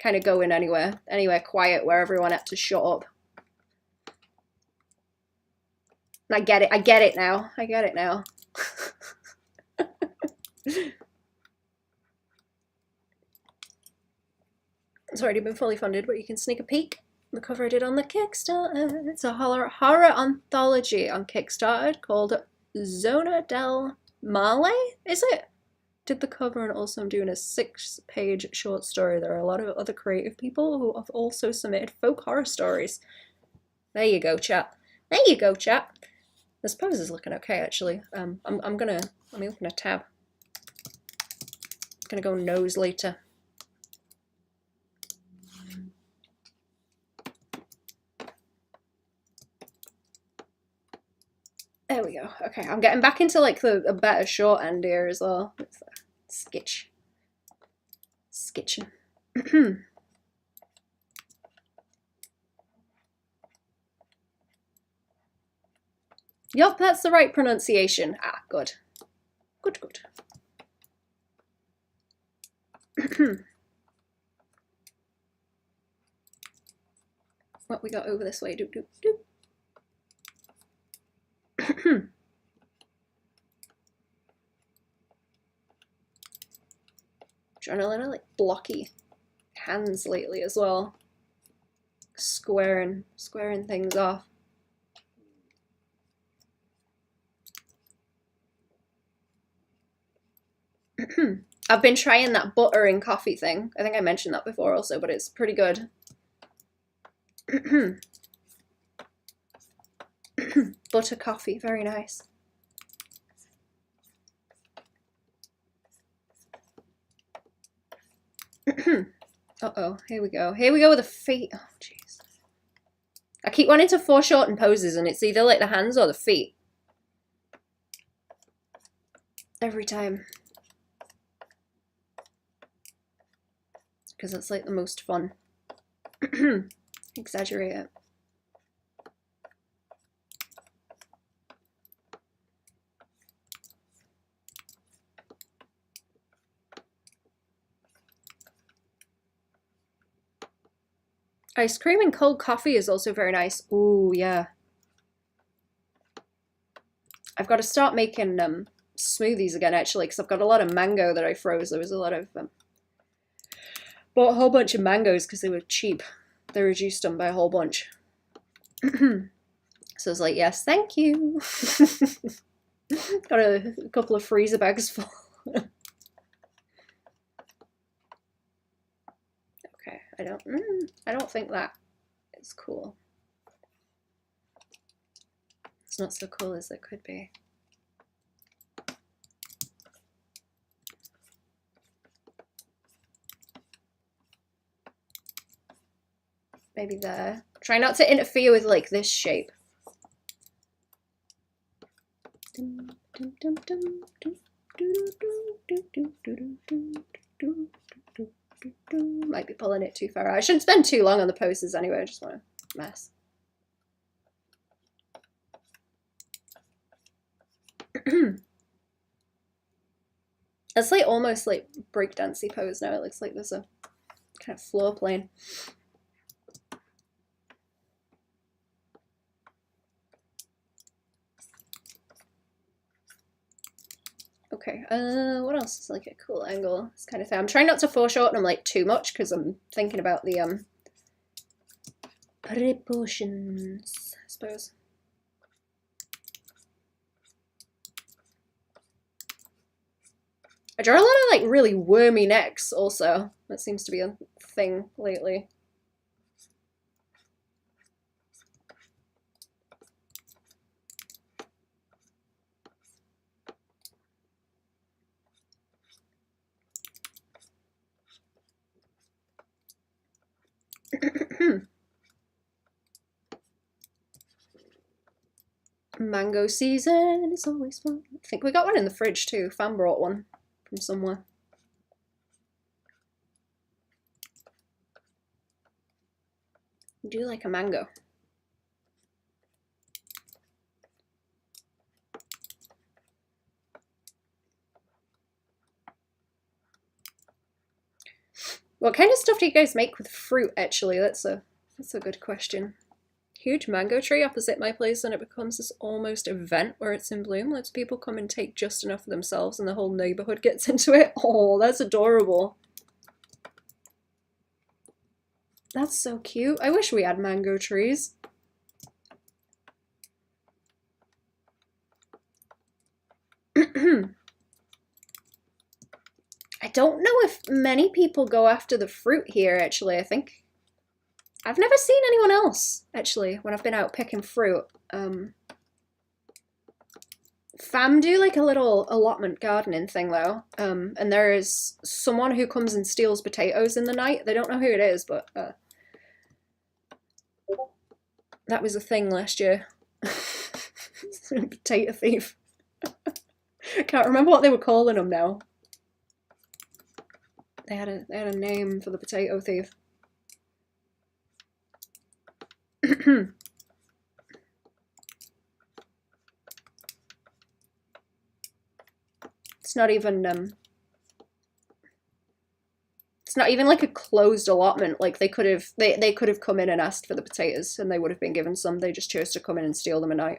kind of going anywhere quiet where everyone had to shut up. I get it. I get it now. I get it now. It's already been fully funded, but you can sneak a peek. The cover I did on the Kickstarter. It's a horror anthology on Kickstarter called Zona del Male, is it? Did the cover, and also I'm doing a 6-page short story. There are a lot of other creative people who have also submitted folk horror stories. There you go, chat. There you go, chat. This pose is looking okay, actually. Let me open a tab. I'm gonna go nose later. There we go. Okay, I'm getting back into like a better short end here as well. It's sketching. Yup, that's the right pronunciation. Ah, good. Good, good. What we got over this way? Doop, doop, doop. Trying a little like blocky hands lately as well. Squaring things off. I've been trying that butter and coffee thing. I think I mentioned that before also, but it's pretty good. Butter coffee, very nice. Uh-oh, here we go. Here we go with the feet. Oh, jeez. I keep wanting to foreshorten poses, and it's either like the hands or the feet. Every time. Because that's like the most fun. Exaggerate it. Ice cream and cold coffee is also very nice. Ooh, yeah. I've got to start making smoothies again, actually, because I've got a lot of mango that I froze. There was a lot of... bought a whole bunch of mangoes because they were cheap. They reduced them by a whole bunch. So I was like, yes, thank you. Got a couple of freezer bags full. Okay, I don't think that is cool. It's not so cool as it could be. Maybe there. Try not to interfere with like this shape. Might be pulling it too far out. I shouldn't spend too long on the poses anyway. I just want to mess. It's like almost like breakdancey pose now. It looks like there's a kind of floor plane. Okay, what else is like a cool angle? This kind of thing. I'm trying not to foreshorten them like too much because I'm thinking about the proportions, I suppose. I draw a lot of like really wormy necks also. That seems to be a thing lately. Mango season is always fun. I think we got one in the fridge too. Fan brought one from somewhere. I do like a mango. What kind of stuff do you guys make with fruit, actually? That's a good question. huge mango tree opposite my place, and it becomes this almost event where it's in bloom. Lots of people come and take just enough for themselves and the whole neighborhood gets into it. Oh, that's adorable. That's so cute. I wish we had mango trees. I don't know if many people go after the fruit here, actually. I think I've never seen anyone else, actually, when I've been out picking fruit. Fam do like a little allotment gardening thing, though. And there is someone who comes and steals potatoes in the night. They don't know who it is, but that was a thing last year. Potato thief. I can't remember what they were calling them now. They had a name for the potato thief. It's not even like a closed allotment. Like they could have come in and asked for the potatoes and they would have been given some. They just chose to come in and steal them at night.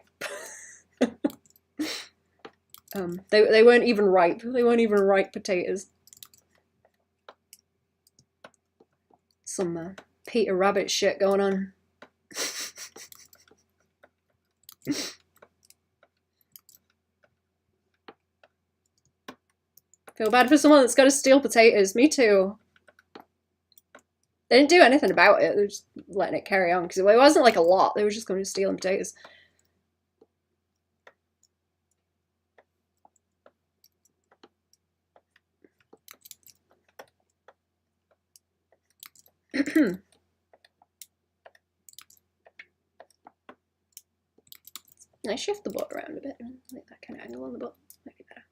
They weren't even ripe. They weren't even ripe potatoes. Some Peter Rabbit shit going on. Feel bad for someone that's got to steal potatoes. Me too. They didn't do anything about it. They were just letting it carry on because it wasn't like a lot. They were just going to steal potatoes. Can I shift the boat around a bit? Like that kind of angle on the boat might be better.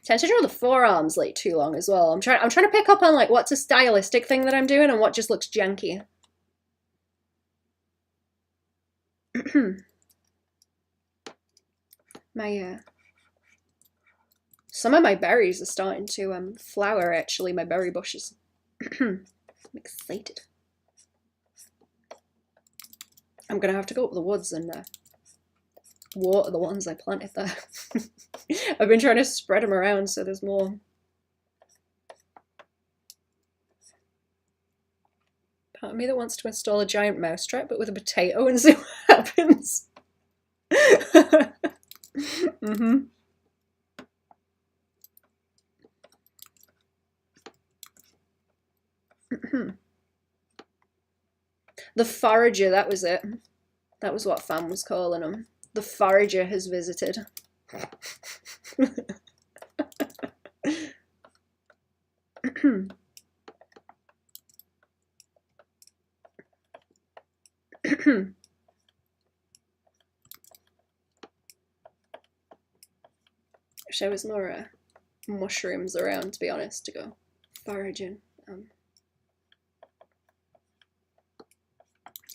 Tend to draw the forearms like too long as well. I'm trying to pick up on like what's a stylistic thing that I'm doing and what just looks janky. Some of my berries are starting to flower, actually, my berry bushes. I'm excited. I'm gonna have to go up the woods and water the ones I planted there. I've been trying to spread them around so there's more. Part of me that wants to install a giant mousetrap, but with a potato and see what happens. The forager, that was it. That was what Fam was calling him. The forager has visited. Wish there was more mushrooms around, to be honest, to go foraging.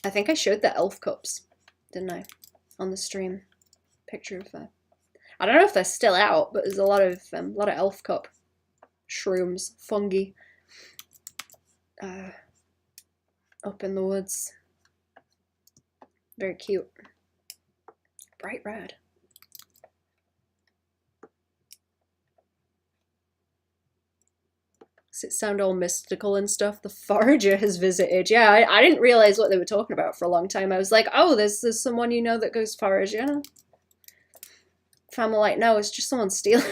I think I showed the elf cups, didn't I, on the stream? Picture of I don't know if they're still out, but there's a lot of elf cup shrooms, fungi, up in the woods. Very cute. Bright red. Does it sound all mystical and stuff? The forager has visited. Yeah, I didn't realize what they were talking about for a long time. I was like, oh, there's someone you know that goes foraging. Fam were like, no, it's just someone stealing.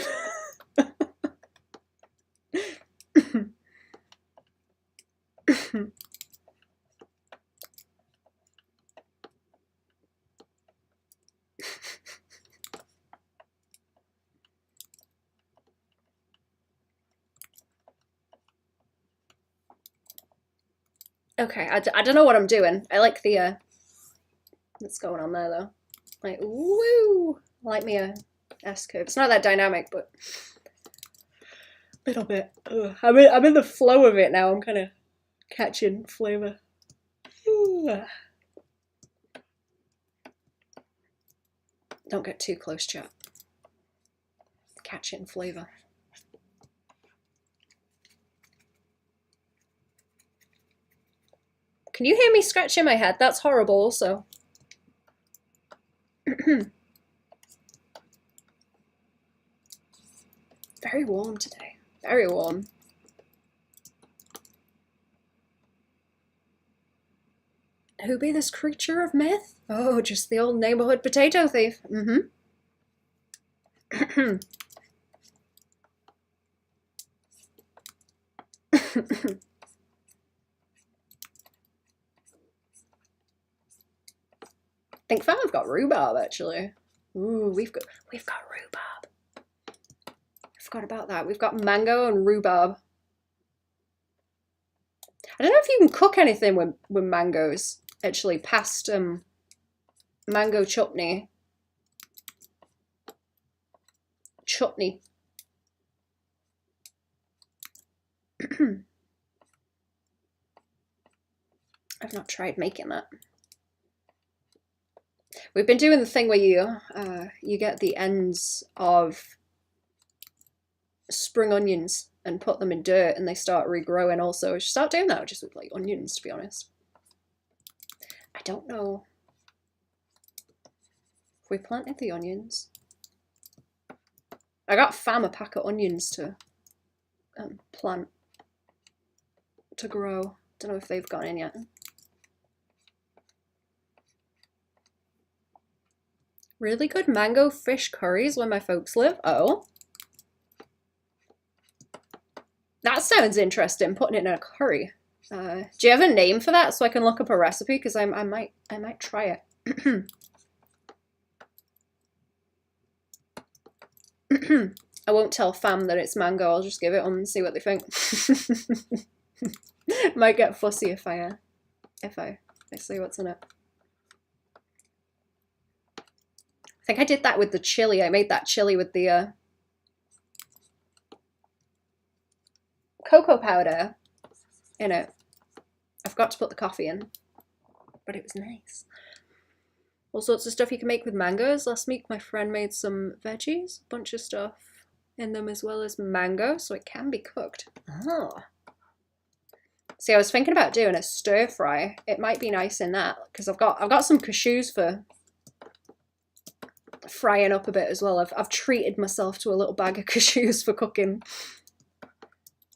Okay, I don't know what I'm doing. I like the, what's going on there, though. Like, woo! I like me a S-curve. It's not that dynamic, but a little bit. Ugh. I'm in the flow of it now. I'm kind of catching flavor. Don't get too close, chat. Catching flavor. Can you hear me scratching my head? That's horrible also. Very warm today. Very warm. Who be this creature of myth? Oh, just the old neighborhood potato thief. Think I've got rhubarb actually. Ooh, we've got rhubarb. I forgot about that. We've got mango and rhubarb. I don't know if you can cook anything with mangoes actually past mango chutney. I've not tried making that. We've been doing the thing where you get the ends of spring onions and put them in dirt and they start regrowing also. I should start doing that just with like onions, to be honest. I don't know if we planted the onions. I got fam a pack of onions to plant, to grow. Don't know if they've gone in yet. Really good mango fish curries where my folks live. Oh. That sounds interesting, putting it in a curry. Do you have a name for that so I can look up a recipe? Because I might try it. I won't tell fam that it's mango. I'll just give it them and see what they think. Might get fussy if I see what's in it. I think I did that with the chili. I made that chili with the cocoa powder in it. I forgot to put the coffee in, but it was nice. All sorts of stuff you can make with mangoes. Last week my friend made some veggies, a bunch of stuff in them as well as mango, so it can be cooked. Oh. See, I was thinking about doing a stir fry. It might be nice in that because I've got some cashews for frying up a bit as well. I've treated myself to a little bag of cashews for cooking. I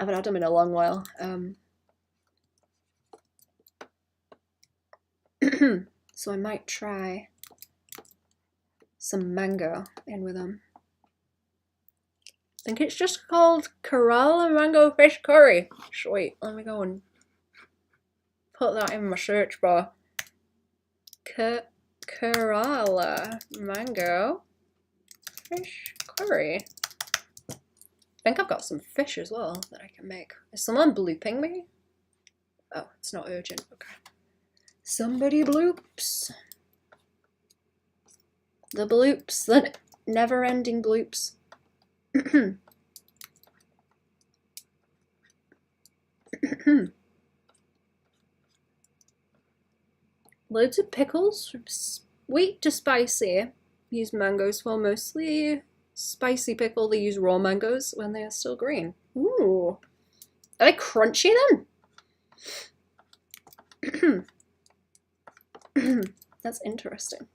haven't had them in a long while. So I might try some mango in with them. I think it's just called Kerala mango fish curry. Sweet, let me go and put that in my search bar. Kerala mango fish curry. I think I've got some fish as well that I can make. Is someone blooping me? Oh, it's not urgent. Okay. Somebody bloops. The bloops, the never-ending bloops. Loads of pickles, from sweet to spicy. Use mangoes for mostly spicy pickle. They use raw mangoes when they are still green. Ooh. Are they crunchy then? That's interesting.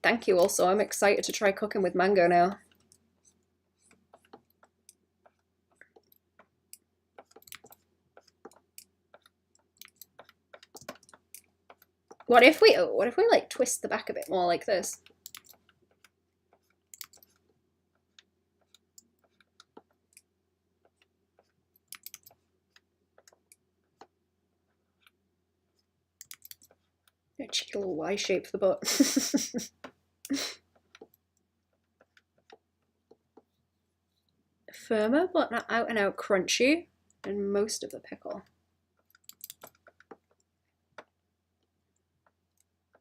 Thank you also. I'm excited to try cooking with mango now. What if we like twist the back a bit more like this? A cheeky little Y shape for the butt. Firmer, but not out and out crunchy, and most of the pickle.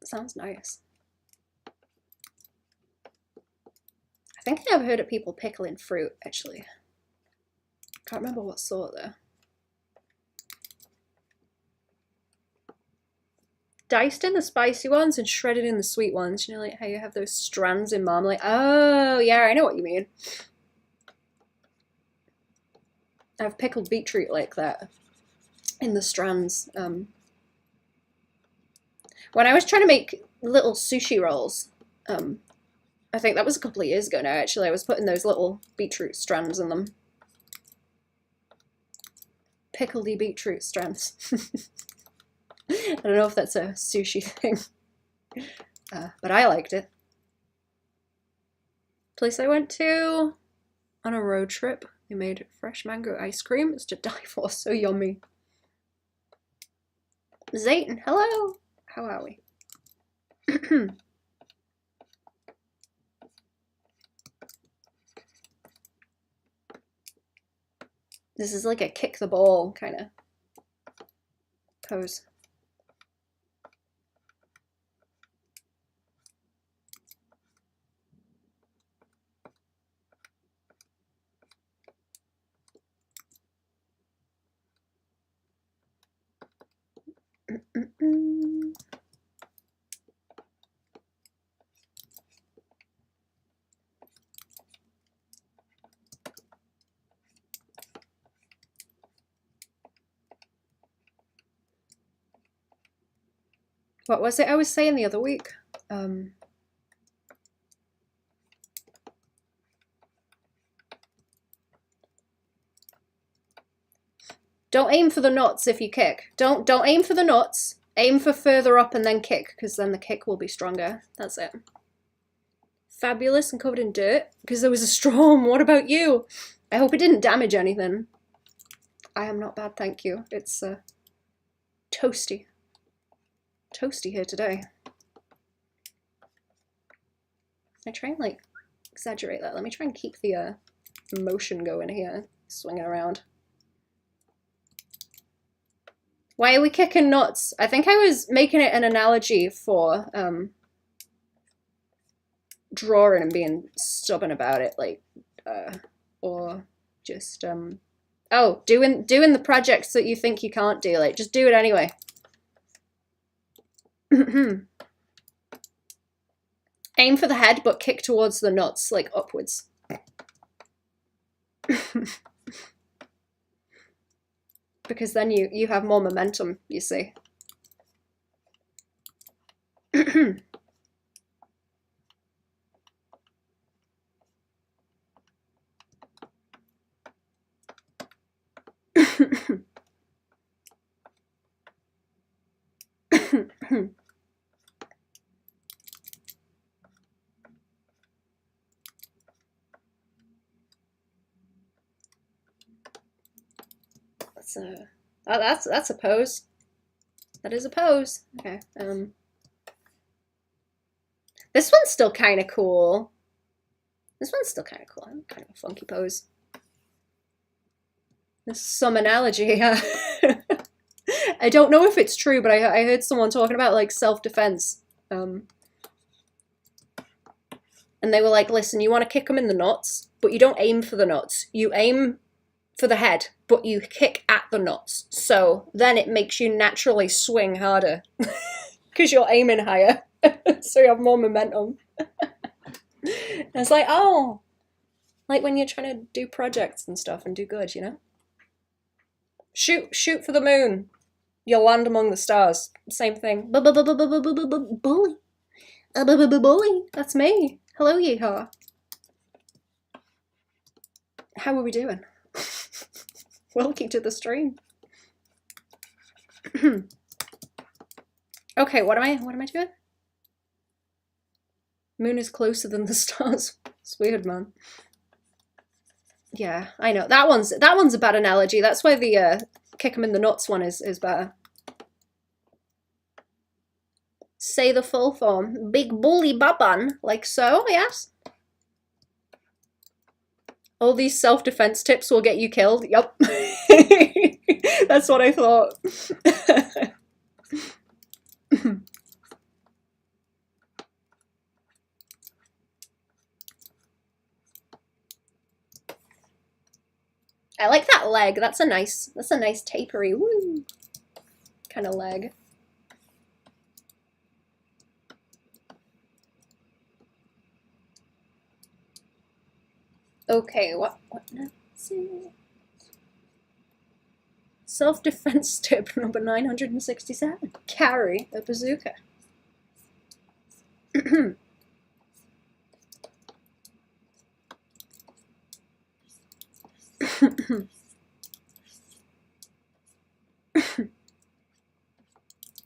Sounds nice. I think I've heard of people pickling fruit, actually. Can't remember what sort though. Diced in the spicy ones and shredded in the sweet ones. You know, like how you have those strands in marmalade. Oh, yeah, I know what you mean. I've pickled beetroot like that in the strands. When I was trying to make little sushi rolls, I think that was a couple of years ago now, actually, I was putting those little beetroot strands in them. Pickledy beetroot strands. I don't know if that's a sushi thing, but I liked it. Place I went to on a road trip, they made fresh mango ice cream. It's to die for, so yummy. Zayton, hello! How are we? This is like a kick the ball kind of pose. What was it I was saying the other week? Don't aim for the nuts if you kick. Don't aim for the nuts. Aim for further up and then kick, because then the kick will be stronger. That's it. Fabulous and covered in dirt, because there was a storm. What about you? I hope it didn't damage anything. I am not bad, thank you. It's toasty. Toasty here today. I try and like exaggerate that. Let me try and keep the motion going here, swinging around. Why are we kicking nuts? I think I was making it an analogy for drawing and being stubborn about it, like, or just oh, doing the projects that you think you can't do, like just do it anyway. Aim for the head, but kick towards the nuts, like upwards. Because then you have more momentum, you see. That's a pose. That is a pose. Okay. This one's still kind of cool. This one's still kind of cool. Kind of a funky pose. There's some analogy. I don't know if it's true, but I heard someone talking about like self-defense. And they were like, listen, you want to kick them in the nuts, but you don't aim for the nuts. You aim for the head, but you kick at the nuts. So then it makes you naturally swing harder because you're aiming higher. So you have more momentum. And it's like, oh, like when you're trying to do projects and stuff and do good, you know? Shoot for the moon. You'll land among the stars. Same thing. Bully. Bully. That's me. Hello, yeehaw. How are we doing? Welcome to the stream. Okay, what am I doing? Moon is closer than the stars. It's weird, man. Yeah, I know. That one's a bad analogy. That's why the kick 'em in the nuts one is better. Say the full form. Big bully Baban, like so, yes. All these self-defense tips will get you killed. Yup. That's what I thought. I like that leg. That's a nice tapery, woo, kind of leg. Okay, what now? Self-defense tip number 967. Carry a bazooka.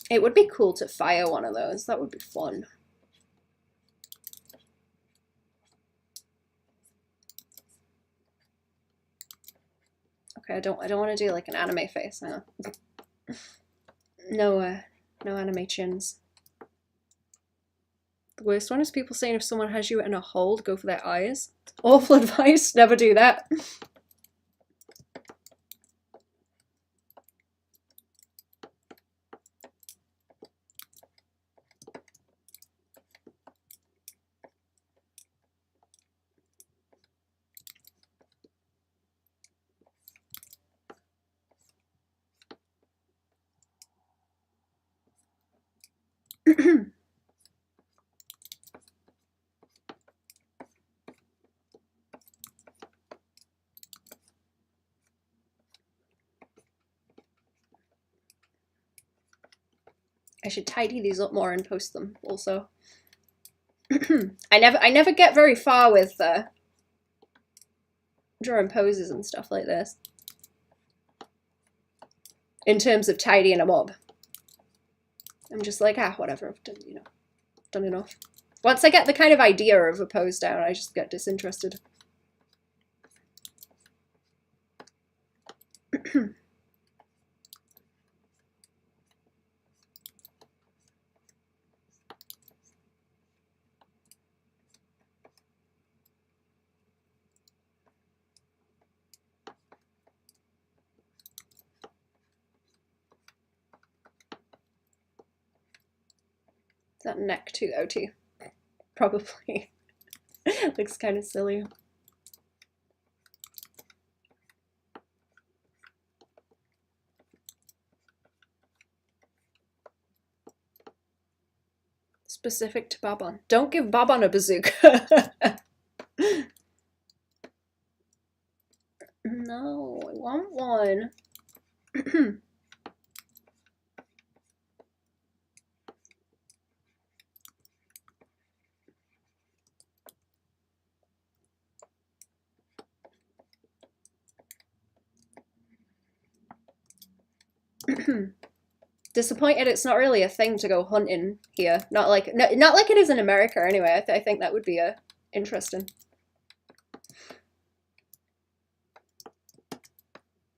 It would be cool to fire one of those. That would be fun. Okay, I don't want to do like an anime face now. No anime chins. The worst one is people saying if someone has you in a hold, go for their eyes. Awful advice. Never do that. I should tidy these up more and post them also. I never get very far with drawing poses and stuff like this. In terms of tidying them up. I'm just like, whatever, I've done, done enough. Once I get the kind of idea of a pose down, I just get disinterested. Is that neck too OT? Probably. Looks kind of silly. Specific to Baban. Don't give Baban a bazooka. No, I want one. Disappointed it's not really a thing to go hunting here. Not like it is in America anyway. I think that would be interesting.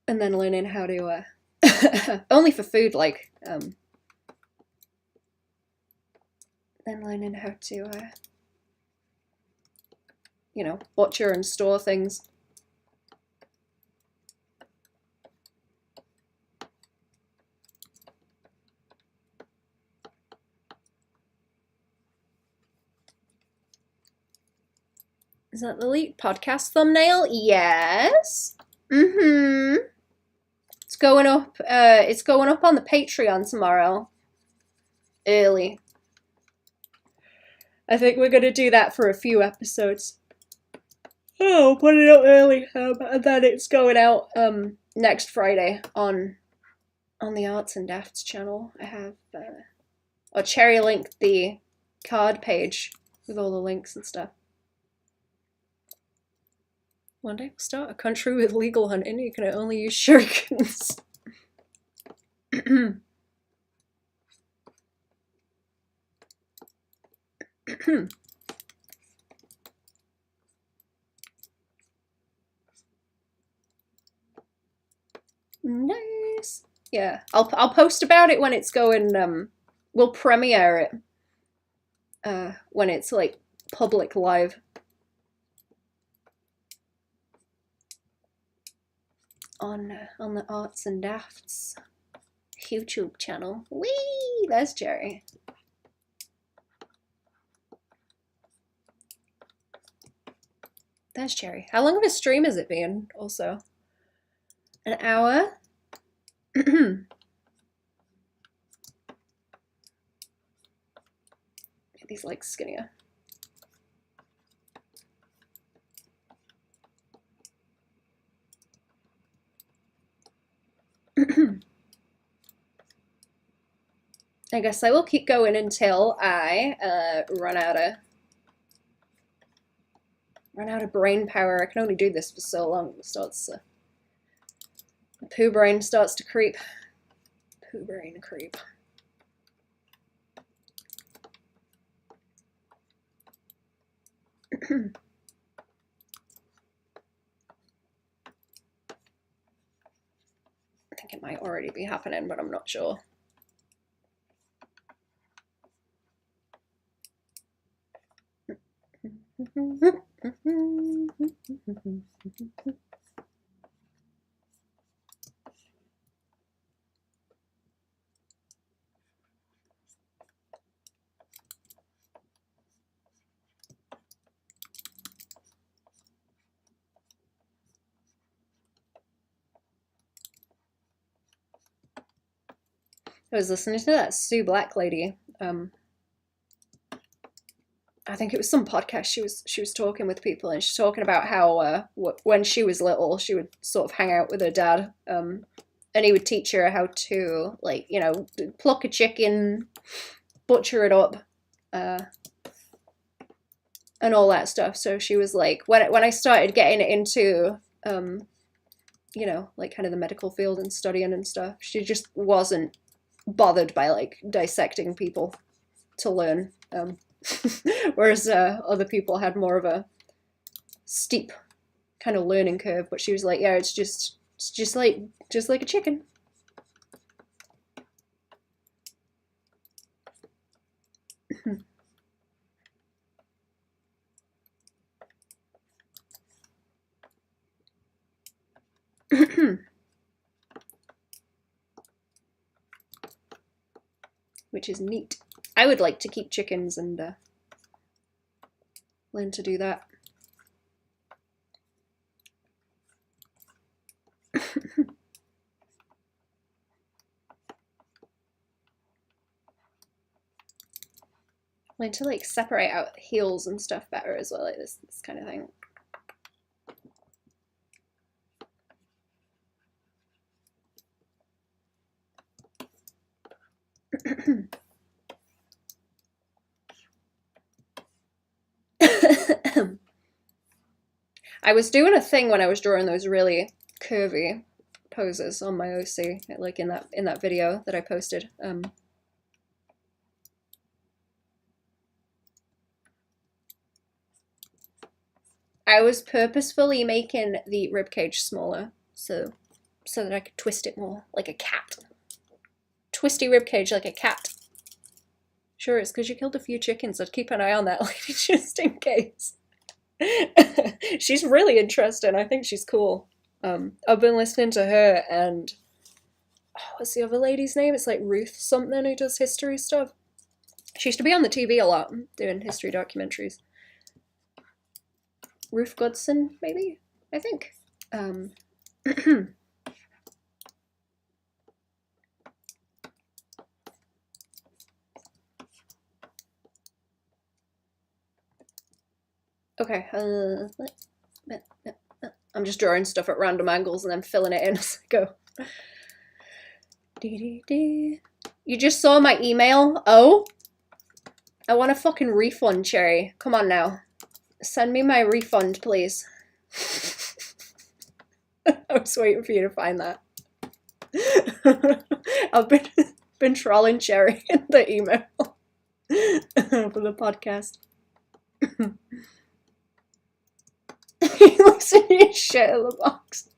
And then learning how to only for food, like then learning how to butcher and store things. Is that the Elite podcast thumbnail? Yes. It's going up. It's going up on the Patreon tomorrow. Early. I think we're gonna do that for a few episodes. Oh, put it out early, and then it's going out next Friday on the Arts and Dafts channel. I have or cherry linked the card page with all the links and stuff. One day we'll start a country with legal hunting. You can only use shurikens. Nice. Yeah, I'll post about it when it's going. We'll premiere it when it's like public live. On the Arts and Dafts YouTube channel. Whee! There's Jerry. There's Jerry. How long of a stream has it been? Also, an hour. These legs skinnier. I guess I will keep going until I run out of brain power. I can only do this for so long. It starts the poo brain starts to creep. Poo brain creep. I think it might already be happening, but I'm not sure. I was listening to that Sue Black lady. I think it was some podcast she was talking with people, and she's talking about how when she was little, she would sort of hang out with her dad, and he would teach her how to, like, you know, pluck a chicken, butcher it up, and all that stuff. So she was like, when I started getting into, you know, like kind of the medical field and studying and stuff, she just wasn't bothered by like dissecting people to learn. Whereas other people had more of a steep kind of learning curve. But she was like, yeah, it's just like a chicken. Which is neat. I would like to keep chickens and learn to do that. Learn to like separate out heels and stuff better as well, like this kind of thing. I was doing a thing when I was drawing those really curvy poses on my OC, like in that video that I posted. I was purposefully making the ribcage smaller so that I could twist it more like a cat. Twisty ribcage like a cat. Sure, it's because you killed a few chickens. I'd keep an eye on that lady just in case. She's really interesting. I think she's cool. I've been listening to her and what's the other lady's name? It's like Ruth something who does history stuff. She used to be on the TV a lot doing history documentaries. Ruth Godson, maybe? I think. Okay, I'm just drawing stuff at random angles and then filling it in as I go. You just saw my email? Oh? I want a fucking refund, Cherry. Come on now. Send me my refund, please. I was waiting for you to find that. I've been trolling Cherry in the email for the podcast. He looks at your shit in the box.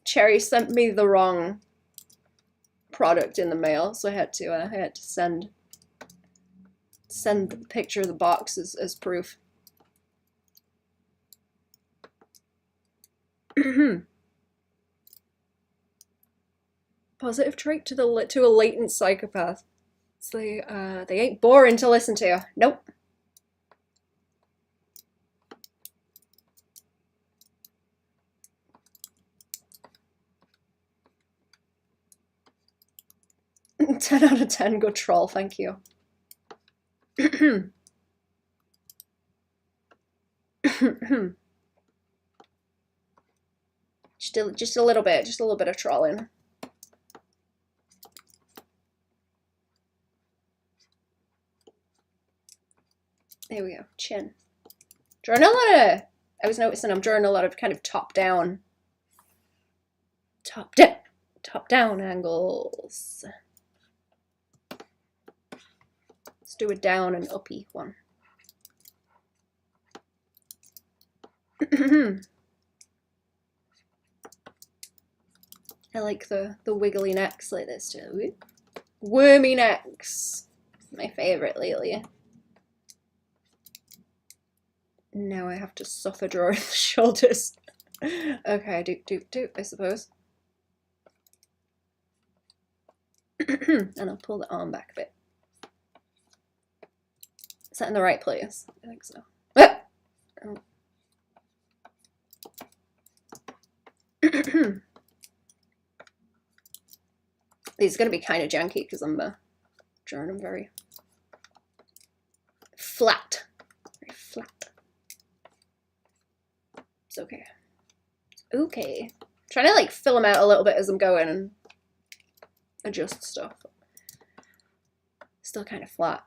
Cherry sent me the wrong product in the mail, so I had to send the picture of the box as proof. Positive trait to a latent psychopath. So they ain't boring to listen to. Nope. Ten out of 10, good troll, thank you. Just a little bit of trolling. There we go, chin. Drawing a lot of, I was noticing I'm drawing a lot of kind of top down angles. Let's do a down and uppy one. I like the wiggly necks like this too. Wormy necks, my favorite lately. Now I have to suffer drawing the shoulders. Okay, do, I suppose. And I'll pull the arm back a bit. Is that in the right place? I think so. Ah! Oh. These are going to be kind of janky because I'm drawing them very flat. Very flat. It's okay. Okay. I'm trying to like fill them out a little bit as I'm going and adjust stuff. Still kind of flat.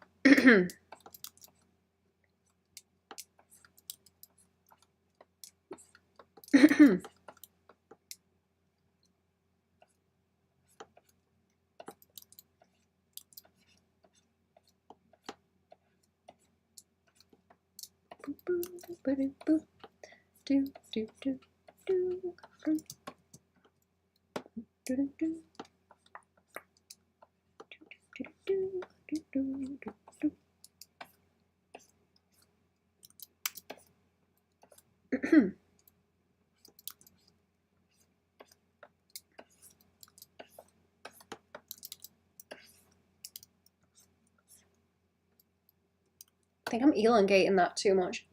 I think I'm elongating that too much.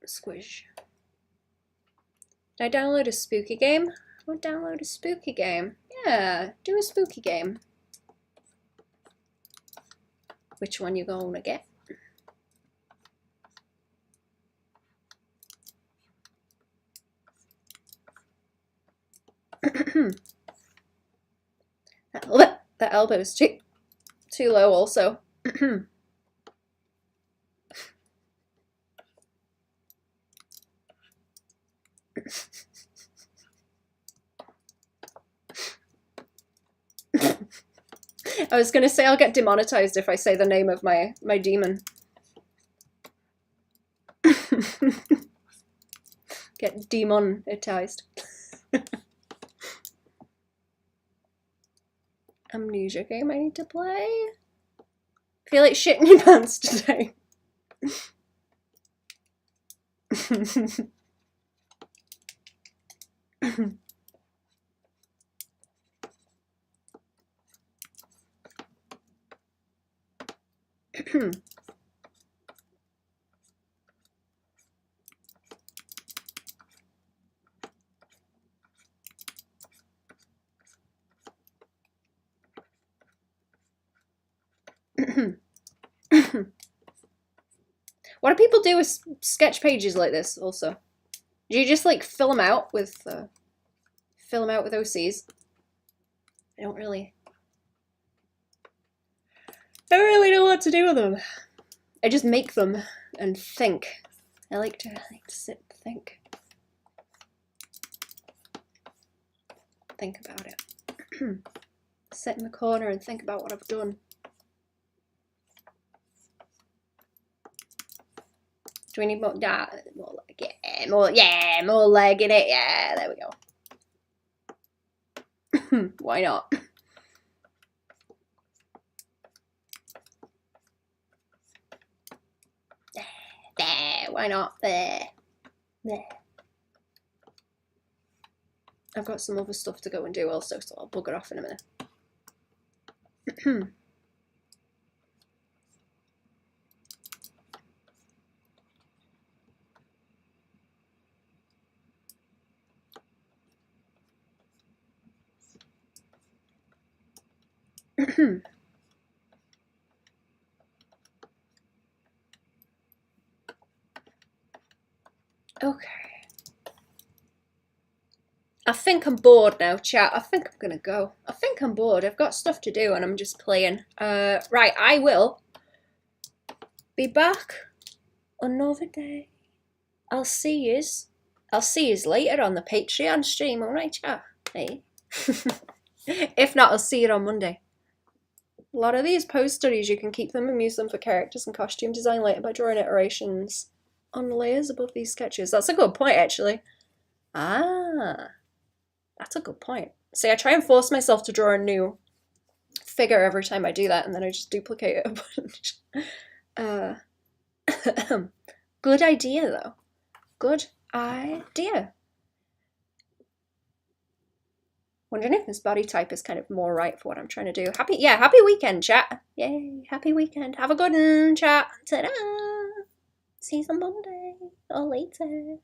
Squish. Did I download a spooky game? I want to download a spooky game. Yeah, do a spooky game. Which one you gonna get? That elbow is too low also. I was gonna say I'll get demonetized if I say the name of my demon. Get demonetized. Amnesia game I need to play. I feel like shitting your pants today. What do people do with sketch pages like this also? Do you just like fill them out with OCs? I don't really know what to do with them. I just make them and think. I like to sit and think. Think about it. Sit in the corner and think about what I've done. Do we need more? More leg, more leg in it. Yeah, there we go. Why not? There, why not? There. I've got some other stuff to go and do also, so I'll bugger off in a minute. Okay. I think I'm bored now, chat. I think I'm gonna go. I think I'm bored. I've got stuff to do and I'm just playing. Right, I will be back another day. I'll see yous. I'll see yous later on the Patreon stream, alright, chat? Hey. If not, I'll see you on Monday. A lot of these post studies, you can keep them and use them for characters and costume design later by drawing iterations on layers above these sketches. That's a good point, actually. Ah, that's a good point. See, I try and force myself to draw a new figure every time I do that, and then I just duplicate it a bunch. Good idea, though. Good idea. Wondering if this body type is kind of more right for what I'm trying to do. Happy weekend, chat. Yay, happy weekend. Have a good one, chat. Ta-da! See you on Monday or later.